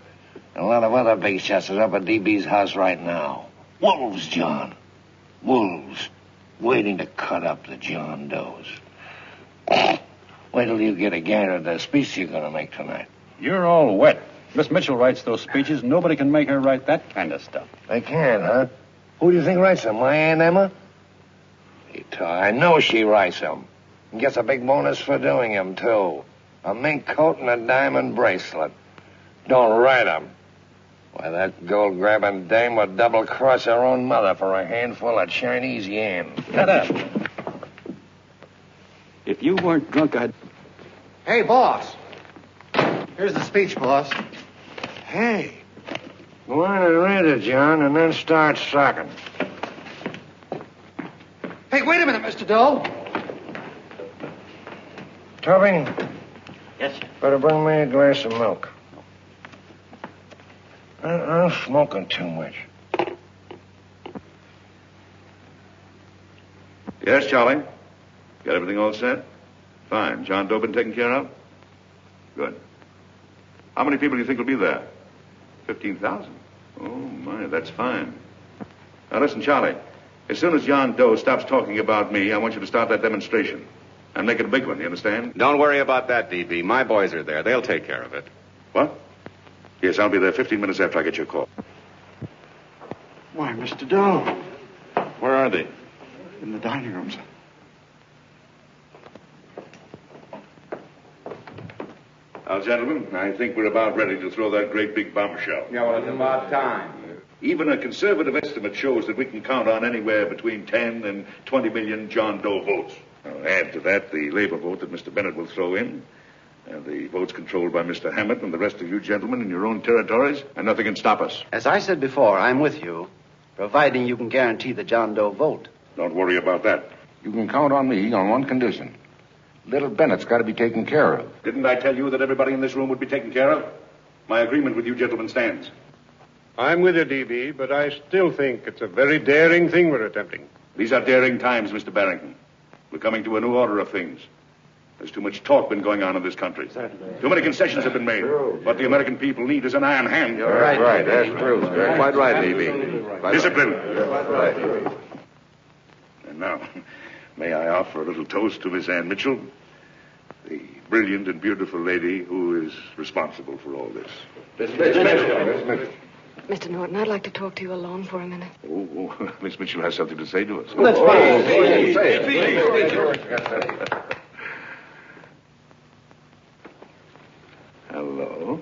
And a lot of other big shots are up at DB's house right now. Wolves, John. Wolves. Waiting to cut up the John Does. Wait till you get a gander at the speech you're going to make tonight. You're all wet. Miss Mitchell writes those speeches. Nobody can make her write that kind of stuff. They can, huh? Who do you think writes them? My Aunt Emma? I know she writes them. And gets a big bonus for doing them, too. A mink coat and a diamond bracelet. Don't write them. Why, that gold-grabbing dame would double-cross her own mother for a handful of Chinese yen. Shut up. If you weren't drunk, I'd... Hey, boss. Here's the speech, boss. Hey. Go on and read it, John, and then start sucking. Hey, wait a minute, Mr. Doe. Tubby? Yes, sir. Better bring me a glass of milk. I'm smoking too much. Yes, Charlie? Got everything all set? Fine. John Doe been taken care of? Good. How many people do you think will be there? 15,000. Oh, my, that's fine. Now, listen, Charlie. As soon as John Doe stops talking about me, I want you to start that demonstration. And make it a big one, you understand? Don't worry about that, DB. My boys are there. They'll take care of it. What? Yes, I'll be there 15 minutes after I get your call. Why, Mr. Doe. Where are they? In the dining room, sir. Now, gentlemen, I think we're about ready to throw that great big bombshell. Yeah, well, it's about time. Even a conservative estimate shows that we can count on anywhere between 10 and 20 million John Doe votes. Now, add to that the labor vote that Mr. Bennett will throw in, and the votes controlled by Mr. Hammett and the rest of you gentlemen in your own territories, and nothing can stop us. As I said before, I'm with you, providing you can guarantee the John Doe vote. Don't worry about that. You can count on me on one condition. Little Bennett's got to be taken care of. Didn't I tell you that everybody in this room would be taken care of? My agreement with you gentlemen stands. I'm with you, DB, but I still think it's a very daring thing we're attempting. These are daring times, Mr. Barrington. We're coming to a new order of things. There's too much talk been going on in this country. Too many concessions have been made. What the American people need is an iron hand. You're right. That's true. You're quite right, DB. Discipline. Right. And now, may I offer a little toast to Miss Ann Mitchell? The brilliant and beautiful lady who is responsible for all this. Mr. Norton, I'd like to talk to you alone for a minute. Oh, Miss Mitchell has something to say to us. Let's please. Hello.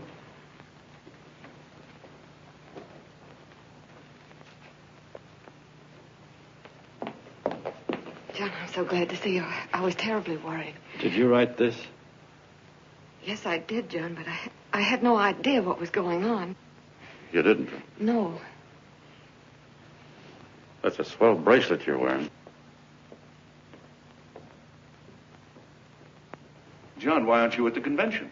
John, I'm so glad to see you. I was terribly worried. Did you write this? Yes, I did, John, but I had no idea what was going on. You didn't? No. That's a swell bracelet you're wearing. John, why aren't you at the convention?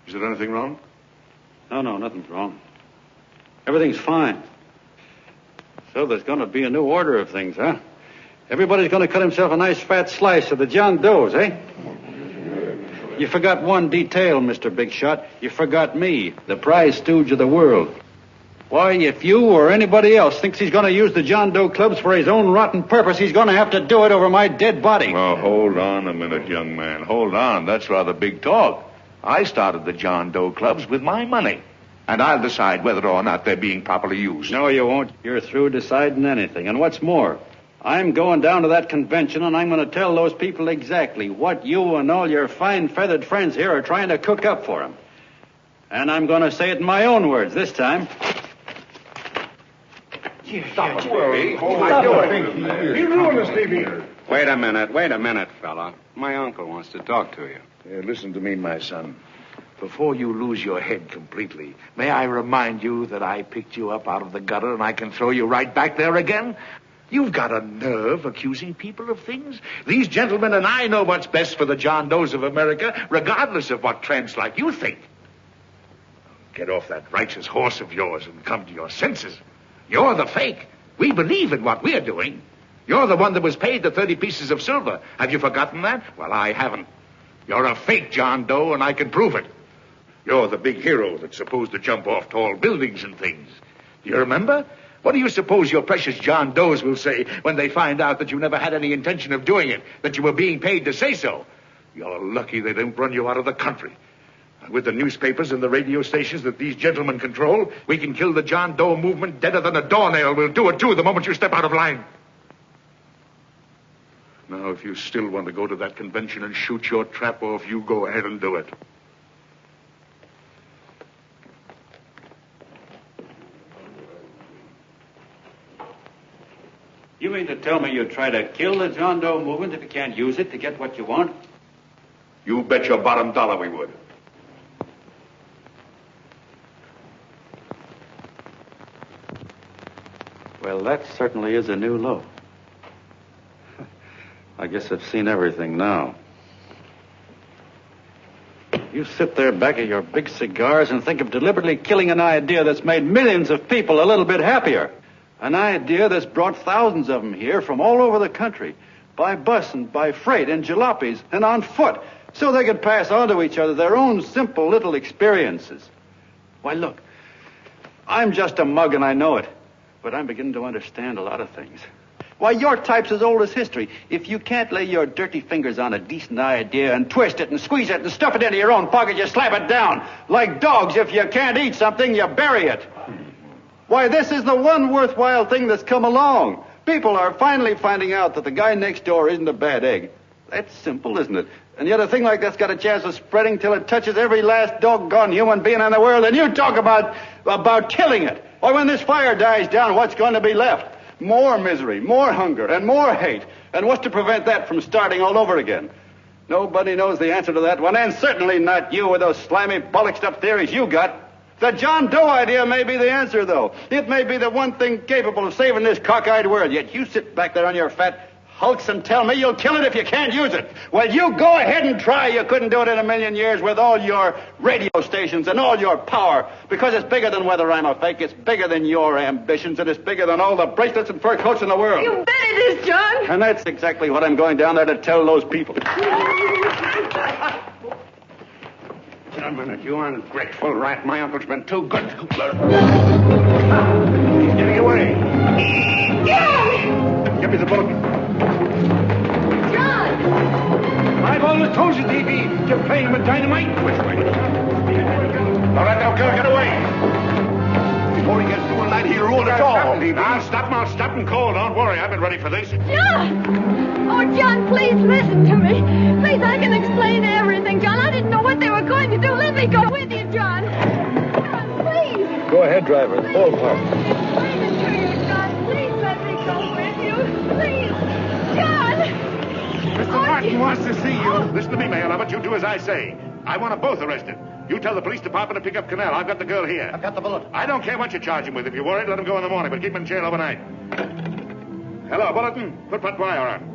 Is there anything wrong? No, nothing's wrong. Everything's fine. So there's going to be a new order of things, huh? Everybody's going to cut himself a nice fat slice of the John Does, eh? You forgot one detail, Mr. Big Shot. You forgot me, the prize stooge of the world. Why, if you or anybody else thinks he's going to use the John Doe clubs for his own rotten purpose, he's going to have to do it over my dead body. Oh, hold on a minute, young man. Hold on. That's rather big talk. I started the John Doe clubs with my money. And I'll decide whether or not they're being properly used. No, you won't. You're through deciding anything. And what's more, I'm going down to that convention, and I'm going to tell those people exactly what you and all your fine feathered friends here are trying to cook up for them. And I'm going to say it in my own words this time. Stop it, Stevie. You ruined us, Stevie. Wait a minute, fella. My uncle wants to talk to you. Listen to me, my son. Before you lose your head completely, may I remind you that I picked you up out of the gutter and I can throw you right back there again? You've got a nerve accusing people of things. These gentlemen and I know what's best for the John Does of America, regardless of what tramps like you think. Get off that righteous horse of yours and come to your senses. You're the fake. We believe in what we're doing. You're the one that was paid the 30 pieces of silver. Have you forgotten that? Well, I haven't. You're a fake John Doe, and I can prove it. You're the big hero that's supposed to jump off tall buildings and things. Do you remember? What do you suppose your precious John Does will say when they find out that you never had any intention of doing it, that you were being paid to say so? You're lucky they don't run you out of the country. With the newspapers and the radio stations that these gentlemen control, we can kill the John Doe movement deader than a doornail. We'll do it, too, the moment you step out of line. Now, if you still want to go to that convention and shoot your trap off, you go ahead and do it. You mean to tell me you'd try to kill the John Doe movement if you can't use it to get what you want? You bet your bottom dollar we would. Well, that certainly is a new low. I guess I've seen everything now. You sit there back of your big cigars and think of deliberately killing an idea that's made millions of people a little bit happier. An idea that's brought thousands of them here from all over the country, by bus and by freight and jalopies and on foot, so they could pass on to each other their own simple little experiences. Why, look, I'm just a mug and I know it, but I'm beginning to understand a lot of things. Why, your type's as old as history. If you can't lay your dirty fingers on a decent idea and twist it and squeeze it and stuff it into your own pocket, you slap it down. Like dogs, if you can't eat something, you bury it. Why, this is the one worthwhile thing that's come along. People are finally finding out that the guy next door isn't a bad egg. That's simple, isn't it? And yet a thing like that's got a chance of spreading till it touches every last doggone human being in the world, and you talk about killing it. Why, when this fire dies down, what's going to be left? More misery, more hunger, and more hate. And what's to prevent that from starting all over again? Nobody knows the answer to that one, and certainly not you with those slimy, bollocked-up theories you got. The John Doe idea may be the answer, though. It may be the one thing capable of saving this cockeyed world. Yet you sit back there on your fat, hulks and tell me you'll kill it if you can't use it. Well, you go ahead and try. You couldn't do it in a million years with all your radio stations and all your power, because it's bigger than whether I'm a fake. It's bigger than your ambitions, and it's bigger than all the bracelets and fur coats in the world. You bet it is, John. And that's exactly what I'm going down there to tell those people. Wait a minute, you ungrateful rat. My uncle's been too good. He's getting away. John! Give me the bullet. John! I've always told you, D.B., you're playing with dynamite. Which way? All right, now, get away. Before he gets through tonight, he'll rule us all. Now, stop and call. Don't worry, I've been ready for this. John! Oh, John, please listen to me. Please, I can explain everything, John. I didn't know what they were going to do. Let me go with you, John. John, please. Go ahead, driver. The ballpark. Please, John. Please let me go with you. Please. John! Mr. Martin wants to see you. Listen to me, Mayor Lovett. You do as I say. I want them both arrested. You tell the police department to pick up Canal. I've got the girl here. I've got the bullet. I don't care what you charge him with. If you're worried, let him go in the morning, but keep him in jail overnight. Hello, Bulletin. Put that wire on.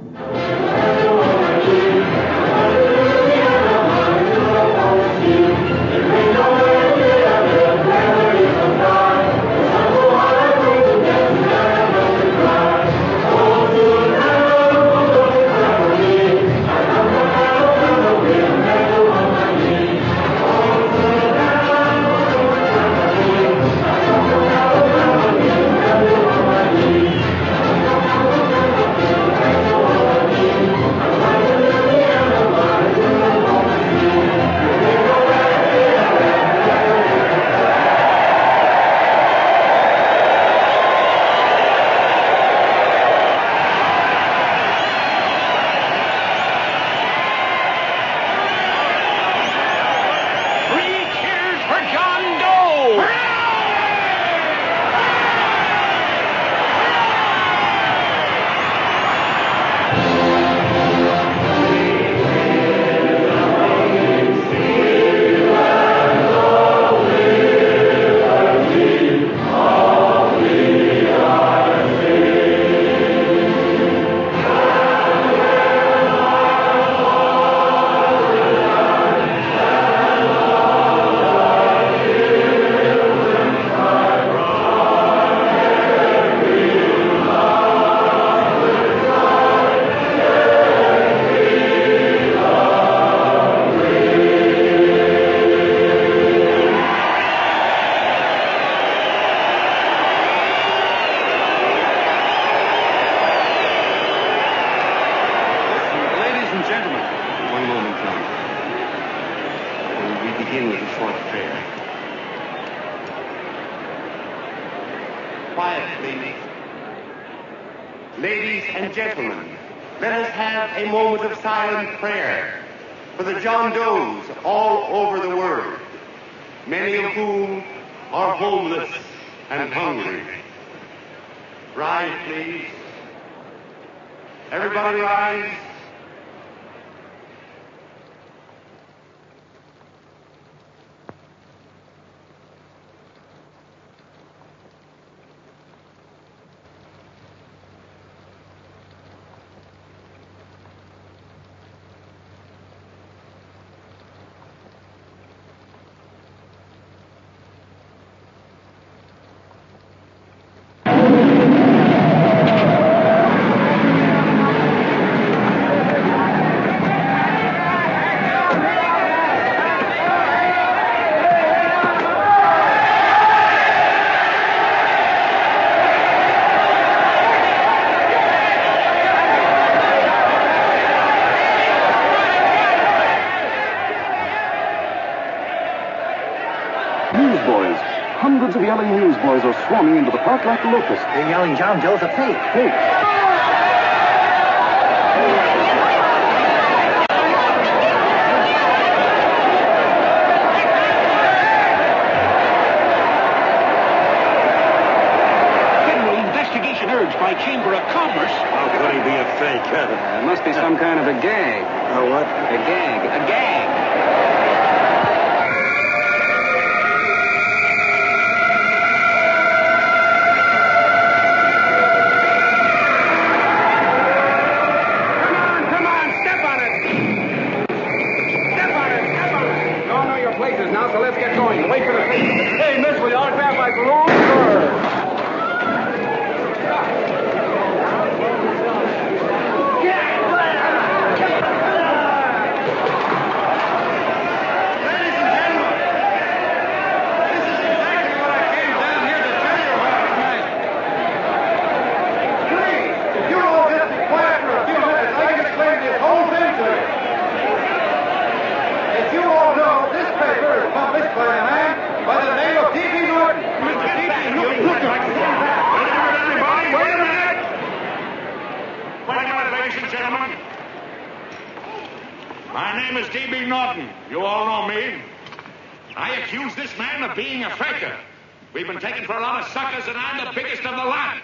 Quiet, please. Ladies and gentlemen, let us have a moment of silent prayer for the John Does all over the world, many of whom are homeless and hungry. Rise, please. Everybody rise. Newsboys. Hundreds of yelling newsboys are swarming into the park like locusts. They're yelling John Doe's a fake. Fake. Federal investigation urged by Chamber of Commerce. How could he be a fake? It must be some kind of a gag. A what? A gag. A gag. places now, so let's get going. Wait for the papers. Hey, miss, will you autograph my balloon? Sure. My name is D.B. Norton. You all know me. I accuse this man of being a faker. We've been taken for a lot of suckers, and I'm the biggest of the lot.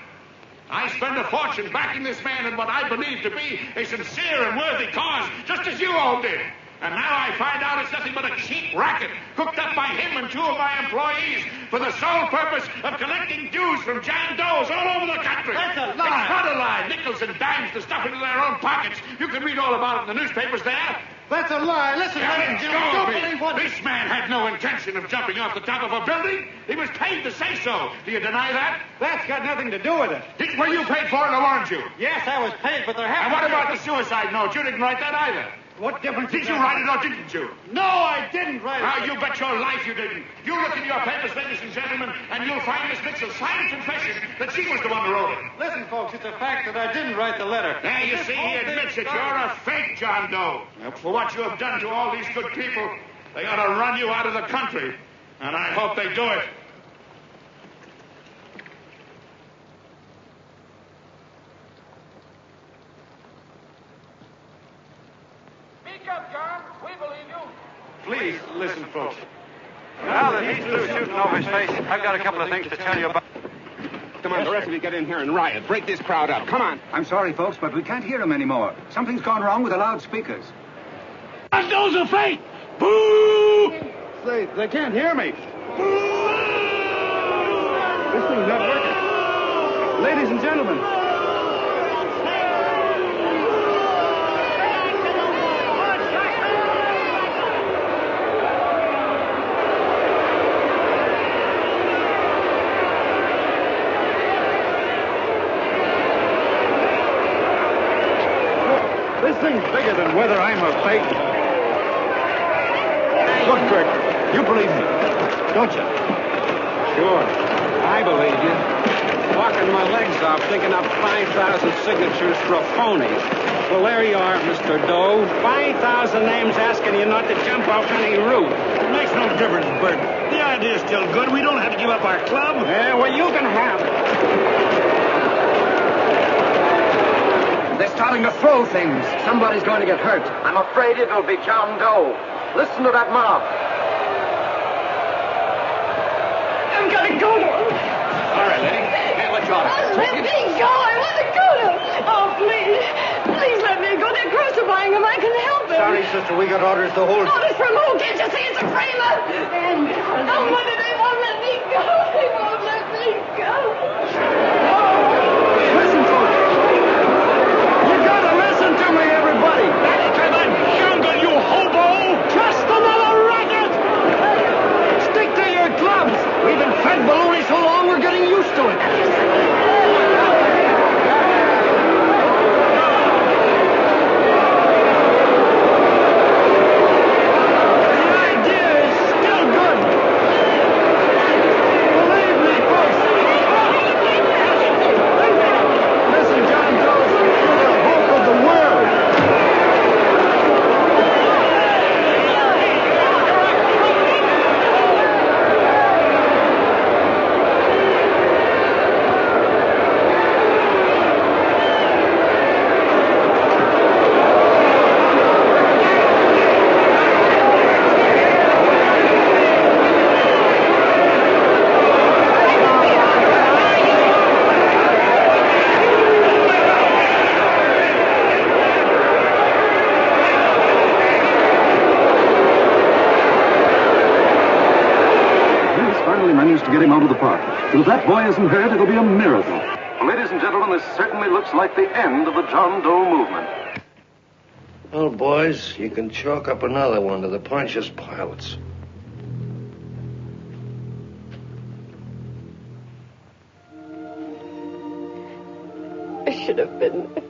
I spend a fortune backing this man in what I believe to be a sincere and worthy cause, just as you all did. And now I find out it's nothing but a cheap racket cooked up by him and two of my employees for the sole purpose of collecting dues from John Does all over the country. That's a lie. It's not a lie. Nickels and dimes to stuff into their own pockets. You can read all about it in the newspapers there. That's a lie. Listen, ladies and gentlemen, don't believe what... This man had no intention of jumping off the top of a building. He was paid to say so. Do you deny that? That's got nothing to do with it. Were you paid for it, or weren't you? Yes, I was paid, but there happened... And what about the suicide note? You didn't write that either. What difference did you write it or didn't you? No, I didn't write it. Now, you bet your life you didn't. You look in your papers, ladies and gentlemen, and you'll find Miss Mitchell's signed confession that she was the one who wrote it. Listen, folks, it's a fact that I didn't write the letter. There, you see, he admits it. You're a fake, John Doe. For what you have done to all these good people, they ought to run you out of the country. And I hope they do it. Please, listen, folks. Now that he's through shooting over his face, I've got a couple of things to tell you about. Come on, the rest of you get in here and riot. Break this crowd up. Come on. I'm sorry, folks, but we can't hear him anymore. Something's gone wrong with the loudspeakers. John Doe's a fake! Boo! They can't hear me. This thing's not working. Ladies and gentlemen. This thing's bigger than whether I'm a fake. Look, Kirk, you believe me, don't you? Sure, I believe you. Walking my legs off, thinking up 5,000 signatures for a phony. Well, there you are, Mr. Doe. 5,000 names asking you not to jump off any roof. It makes no difference, Bert. The idea's still good. We don't have to give up our club. Yeah, well, you can have it. They're starting to throw things. Somebody's going to get hurt. I'm afraid it'll be John Doe. Listen to that mob. I'm gonna go to him. All right, lady. Hey, let you out. Let me go. I want to go to him. Oh, please. Please let me go. They're crucifying him. I can help him. Sorry, sister. We got orders to hold... Orders from who? Can't you see it's a framer? Oh, Mother, they won't let me go. They won't let me go. Listen, folks. You gotta listen to me, everybody. Back to the jungle, you hobo! Just another racket! Stick to your clubs. We've been fed baloney so long, we're getting used to it. To get him out of the park. But if that boy isn't hurt, it'll be a miracle. Ladies and gentlemen, this certainly looks like the end of the John Doe movement. Well, boys, you can chalk up another one to the Pontius Pilates. should have been there.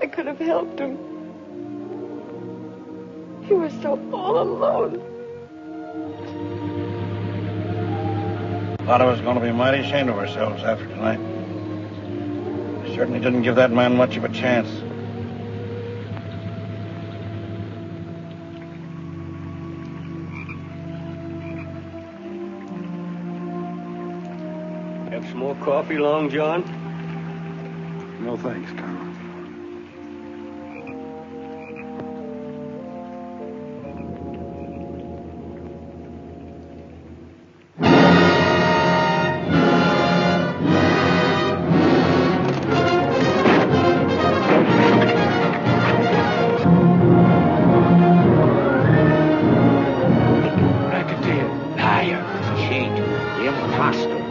I could have helped him. He was so all alone. A lot of us are going to be mighty ashamed of ourselves after tonight. We certainly didn't give that man much of a chance. Have some more coffee, Long John? No, thanks, Carl.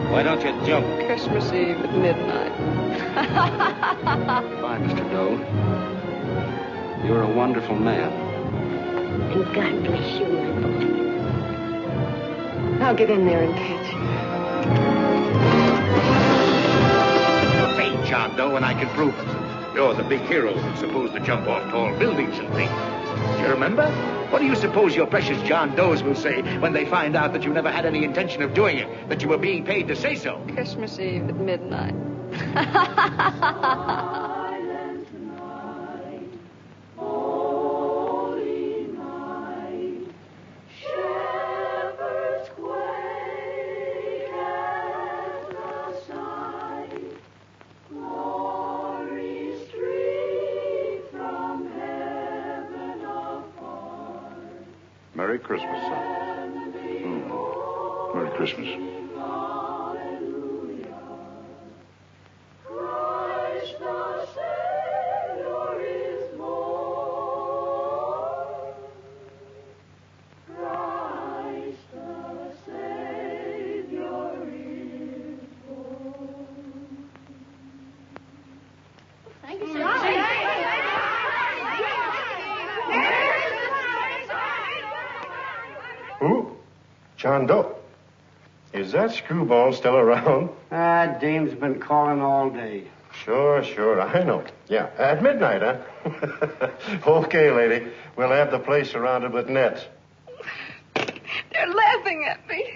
Why don't you jump? Christmas Eve at midnight. Goodbye, Mr. Doe. You're a wonderful man. And God bless you, my boy. I'll get in there and catch you. Fake John Doe, and I can prove it. You're the big hero who's supposed to jump off tall buildings and things. Do you remember? What do you suppose your precious John Does will say when they find out that you never had any intention of doing it, that you were being paid to say so? Christmas Eve at midnight. Merry Christmas, son. Merry Christmas. Thank you, sir. Who? John Doe. Is that screwball still around? Dame's been calling all day. Sure, I know. Yeah, at midnight, huh? Okay, lady. We'll have the place surrounded with nets. They're laughing at me.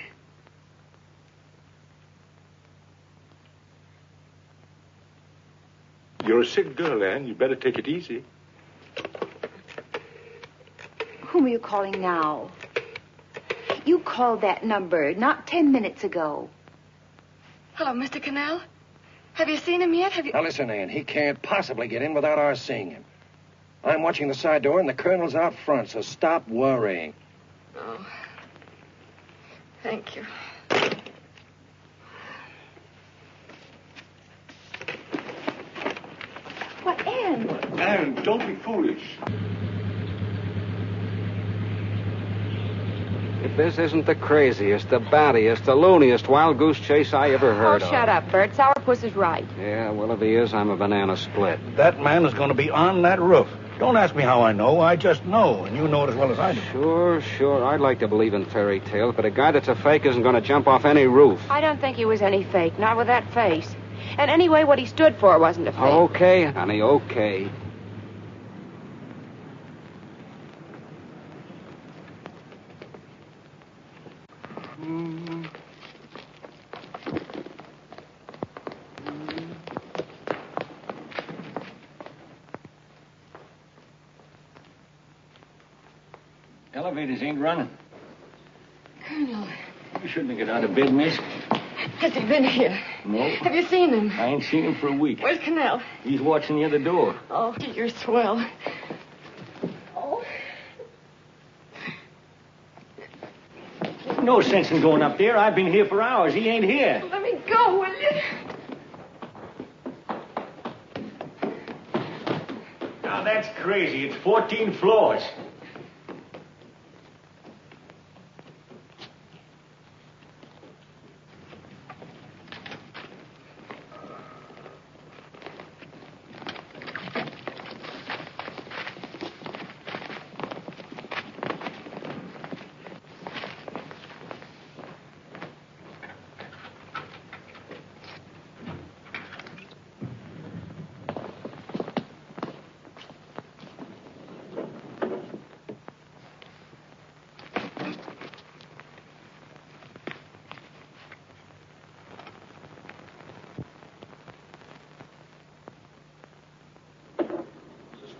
You're a sick girl, Anne. You better take it easy. Whom are you calling now? You called that number not 10 minutes ago. Hello, Mr. Cannell. Have you seen him yet? Now, listen, Ann. He can't possibly get in without our seeing him. I'm watching the side door, and the colonel's out front, so stop worrying. Oh. Thank you. What, Ann? Anne, don't be foolish. If this isn't the craziest, the battiest, the looniest wild goose chase I ever heard of. Shut up, Bert. Sourpuss is right. Yeah, well, if he is, I'm a banana split. That man is going to be on that roof. Don't ask me how I know. I just know, and you know it as well as I do. Sure. I'd like to believe in fairy tales, but a guy that's a fake isn't going to jump off any roof. I don't think he was any fake, not with that face. And anyway, what he stood for wasn't a fake. Okay, honey, okay. Elevators ain't running. Colonel, You shouldn't have got out of bed, miss. has he been here? No. Have you seen him? I ain't seen him for a week. Where's Cannell? He's watching the other door. Oh, you're swell. Oh. No sense in going up there. I've been here for hours. He ain't here. Let me go, will you? Now, that's crazy. It's 14 floors.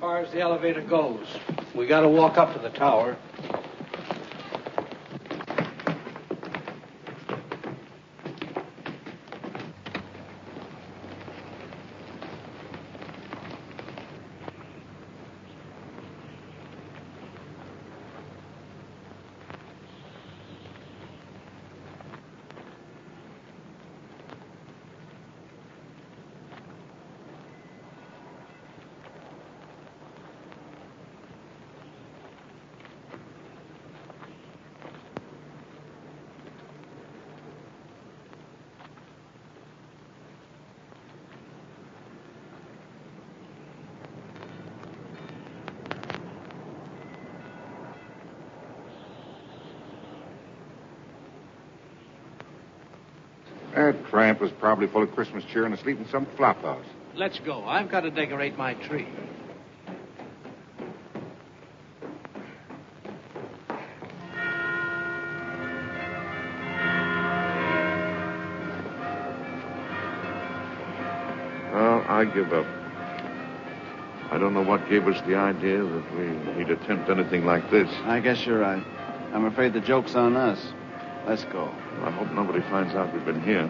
far as the elevator goes. We got to walk up to the tower. That tramp was probably full of Christmas cheer and asleep in some flop house. Let's go. I've got to decorate my tree. Well, I give up. I don't know what gave us the idea that we'd attempt anything like this. I guess you're right. I'm afraid the joke's on us. Let's go. I hope nobody finds out we've been here.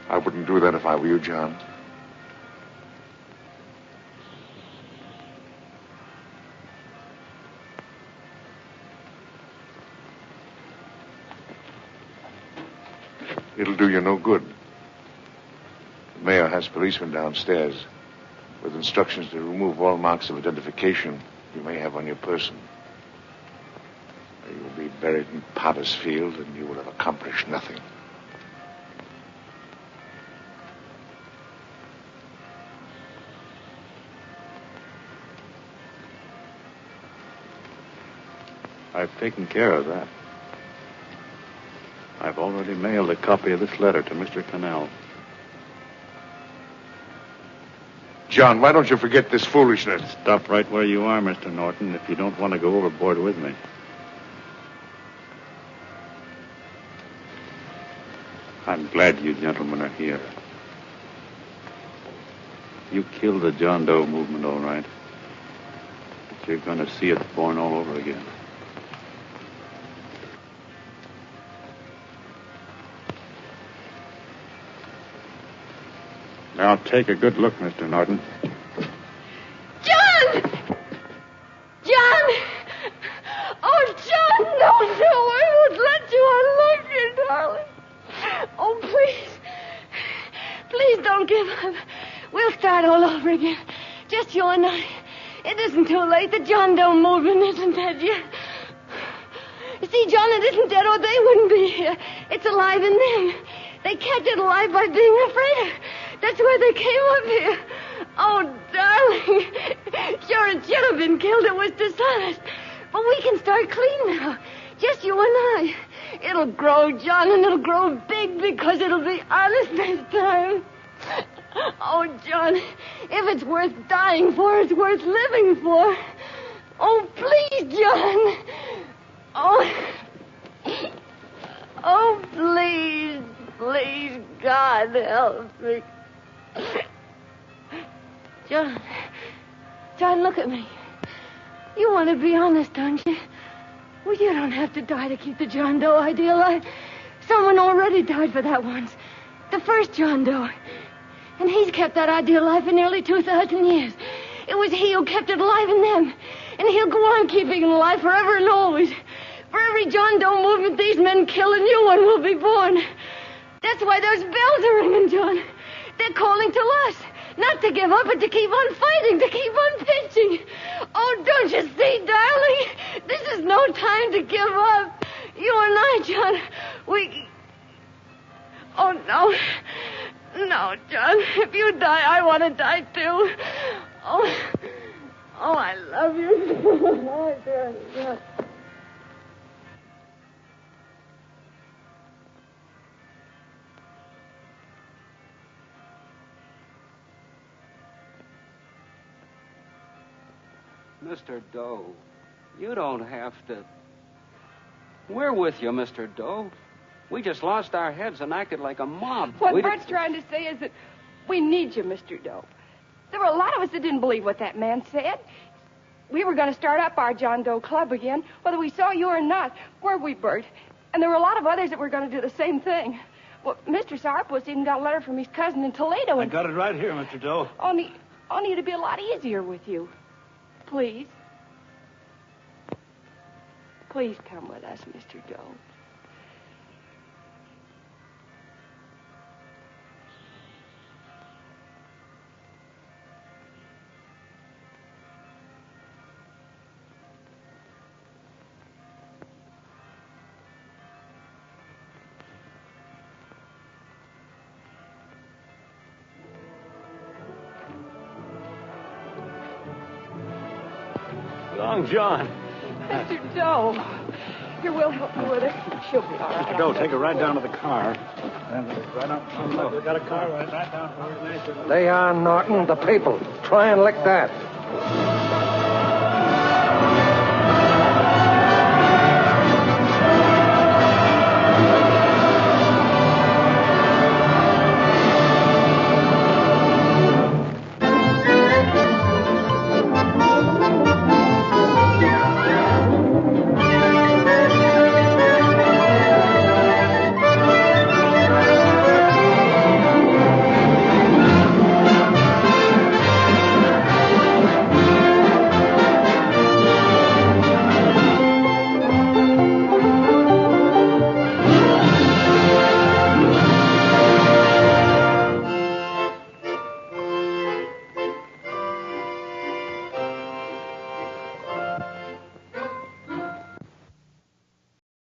I wouldn't do that if I were you, John. It'll do you no good. The mayor has policemen downstairs with instructions to remove all marks of identification you may have on your person. You will be buried in Potter's Field, and you will have accomplished nothing. I've taken care of that. I've already mailed a copy of this letter to Mr. Cannell. John, why don't you forget this foolishness? Stop right where you are, Mr. Norton, if you don't want to go overboard with me. I'm glad you gentlemen are here. You killed the John Doe movement, all right. But you're going to see it born all over again. Now, take a good look, Mr. Norton. John! John! Oh, John, no, I won't let you. I love you, darling. Oh, please. Please don't give up. We'll start all over again. Just you and I. It isn't too late. The John Doe movement isn't dead yet. You see, John, it isn't dead or they wouldn't be here. It's alive in them. They kept it alive by being afraid of. That's why they came up here. Oh, darling. darling. Sure, it should have been killed. It was dishonest. But we can start clean now. Just you and I. It'll grow, John, and it'll grow big because it'll be honest this time. Oh, John, if it's worth dying for, it's worth living for. Oh, please, John. Oh, please, please, God, help me. John, look at me. You want to be honest, don't you? Well, you don't have to die to keep the John Doe idea alive. Someone already died for that once. The first John Doe. And he's kept that idea alive for nearly 2,000 years. It was he who kept it alive in them. And he'll go on keeping it alive forever and always. For every John Doe movement these men kill, a new one will be born. That's why those bells are ringing, John. They're calling to us. Not to give up, but to keep on fighting, to keep on pitching. Oh, don't you see, darling? This is no time to give up. You and I, John, we... Oh, no. No, John. If you die, I want to die, too. Oh, I love you. Oh, John. Mr. Doe, you don't have to... We're with you, Mr. Doe. We just lost our heads and acted like a mob. What Bert's trying to say is that we need you, Mr. Doe. There were a lot of us that didn't believe what that man said. We were going to start up our John Doe Club again, whether we saw you or not. Weren't we, Bert? And there were a lot of others that were going to do the same thing. Well, Mr. Sourpuss even got a letter from his cousin in Toledo. I got it right here, Mr. Doe. Only it'd be a lot easier with you. Please. Please come with us, Mr. Doe. Long John. Mr. Doe. Here, we'll help you with her. She'll be all right. Mr. Doe, take her right down to the car. Right up. We got a car right down to where Lay on, Norton. The people. Try and lick that.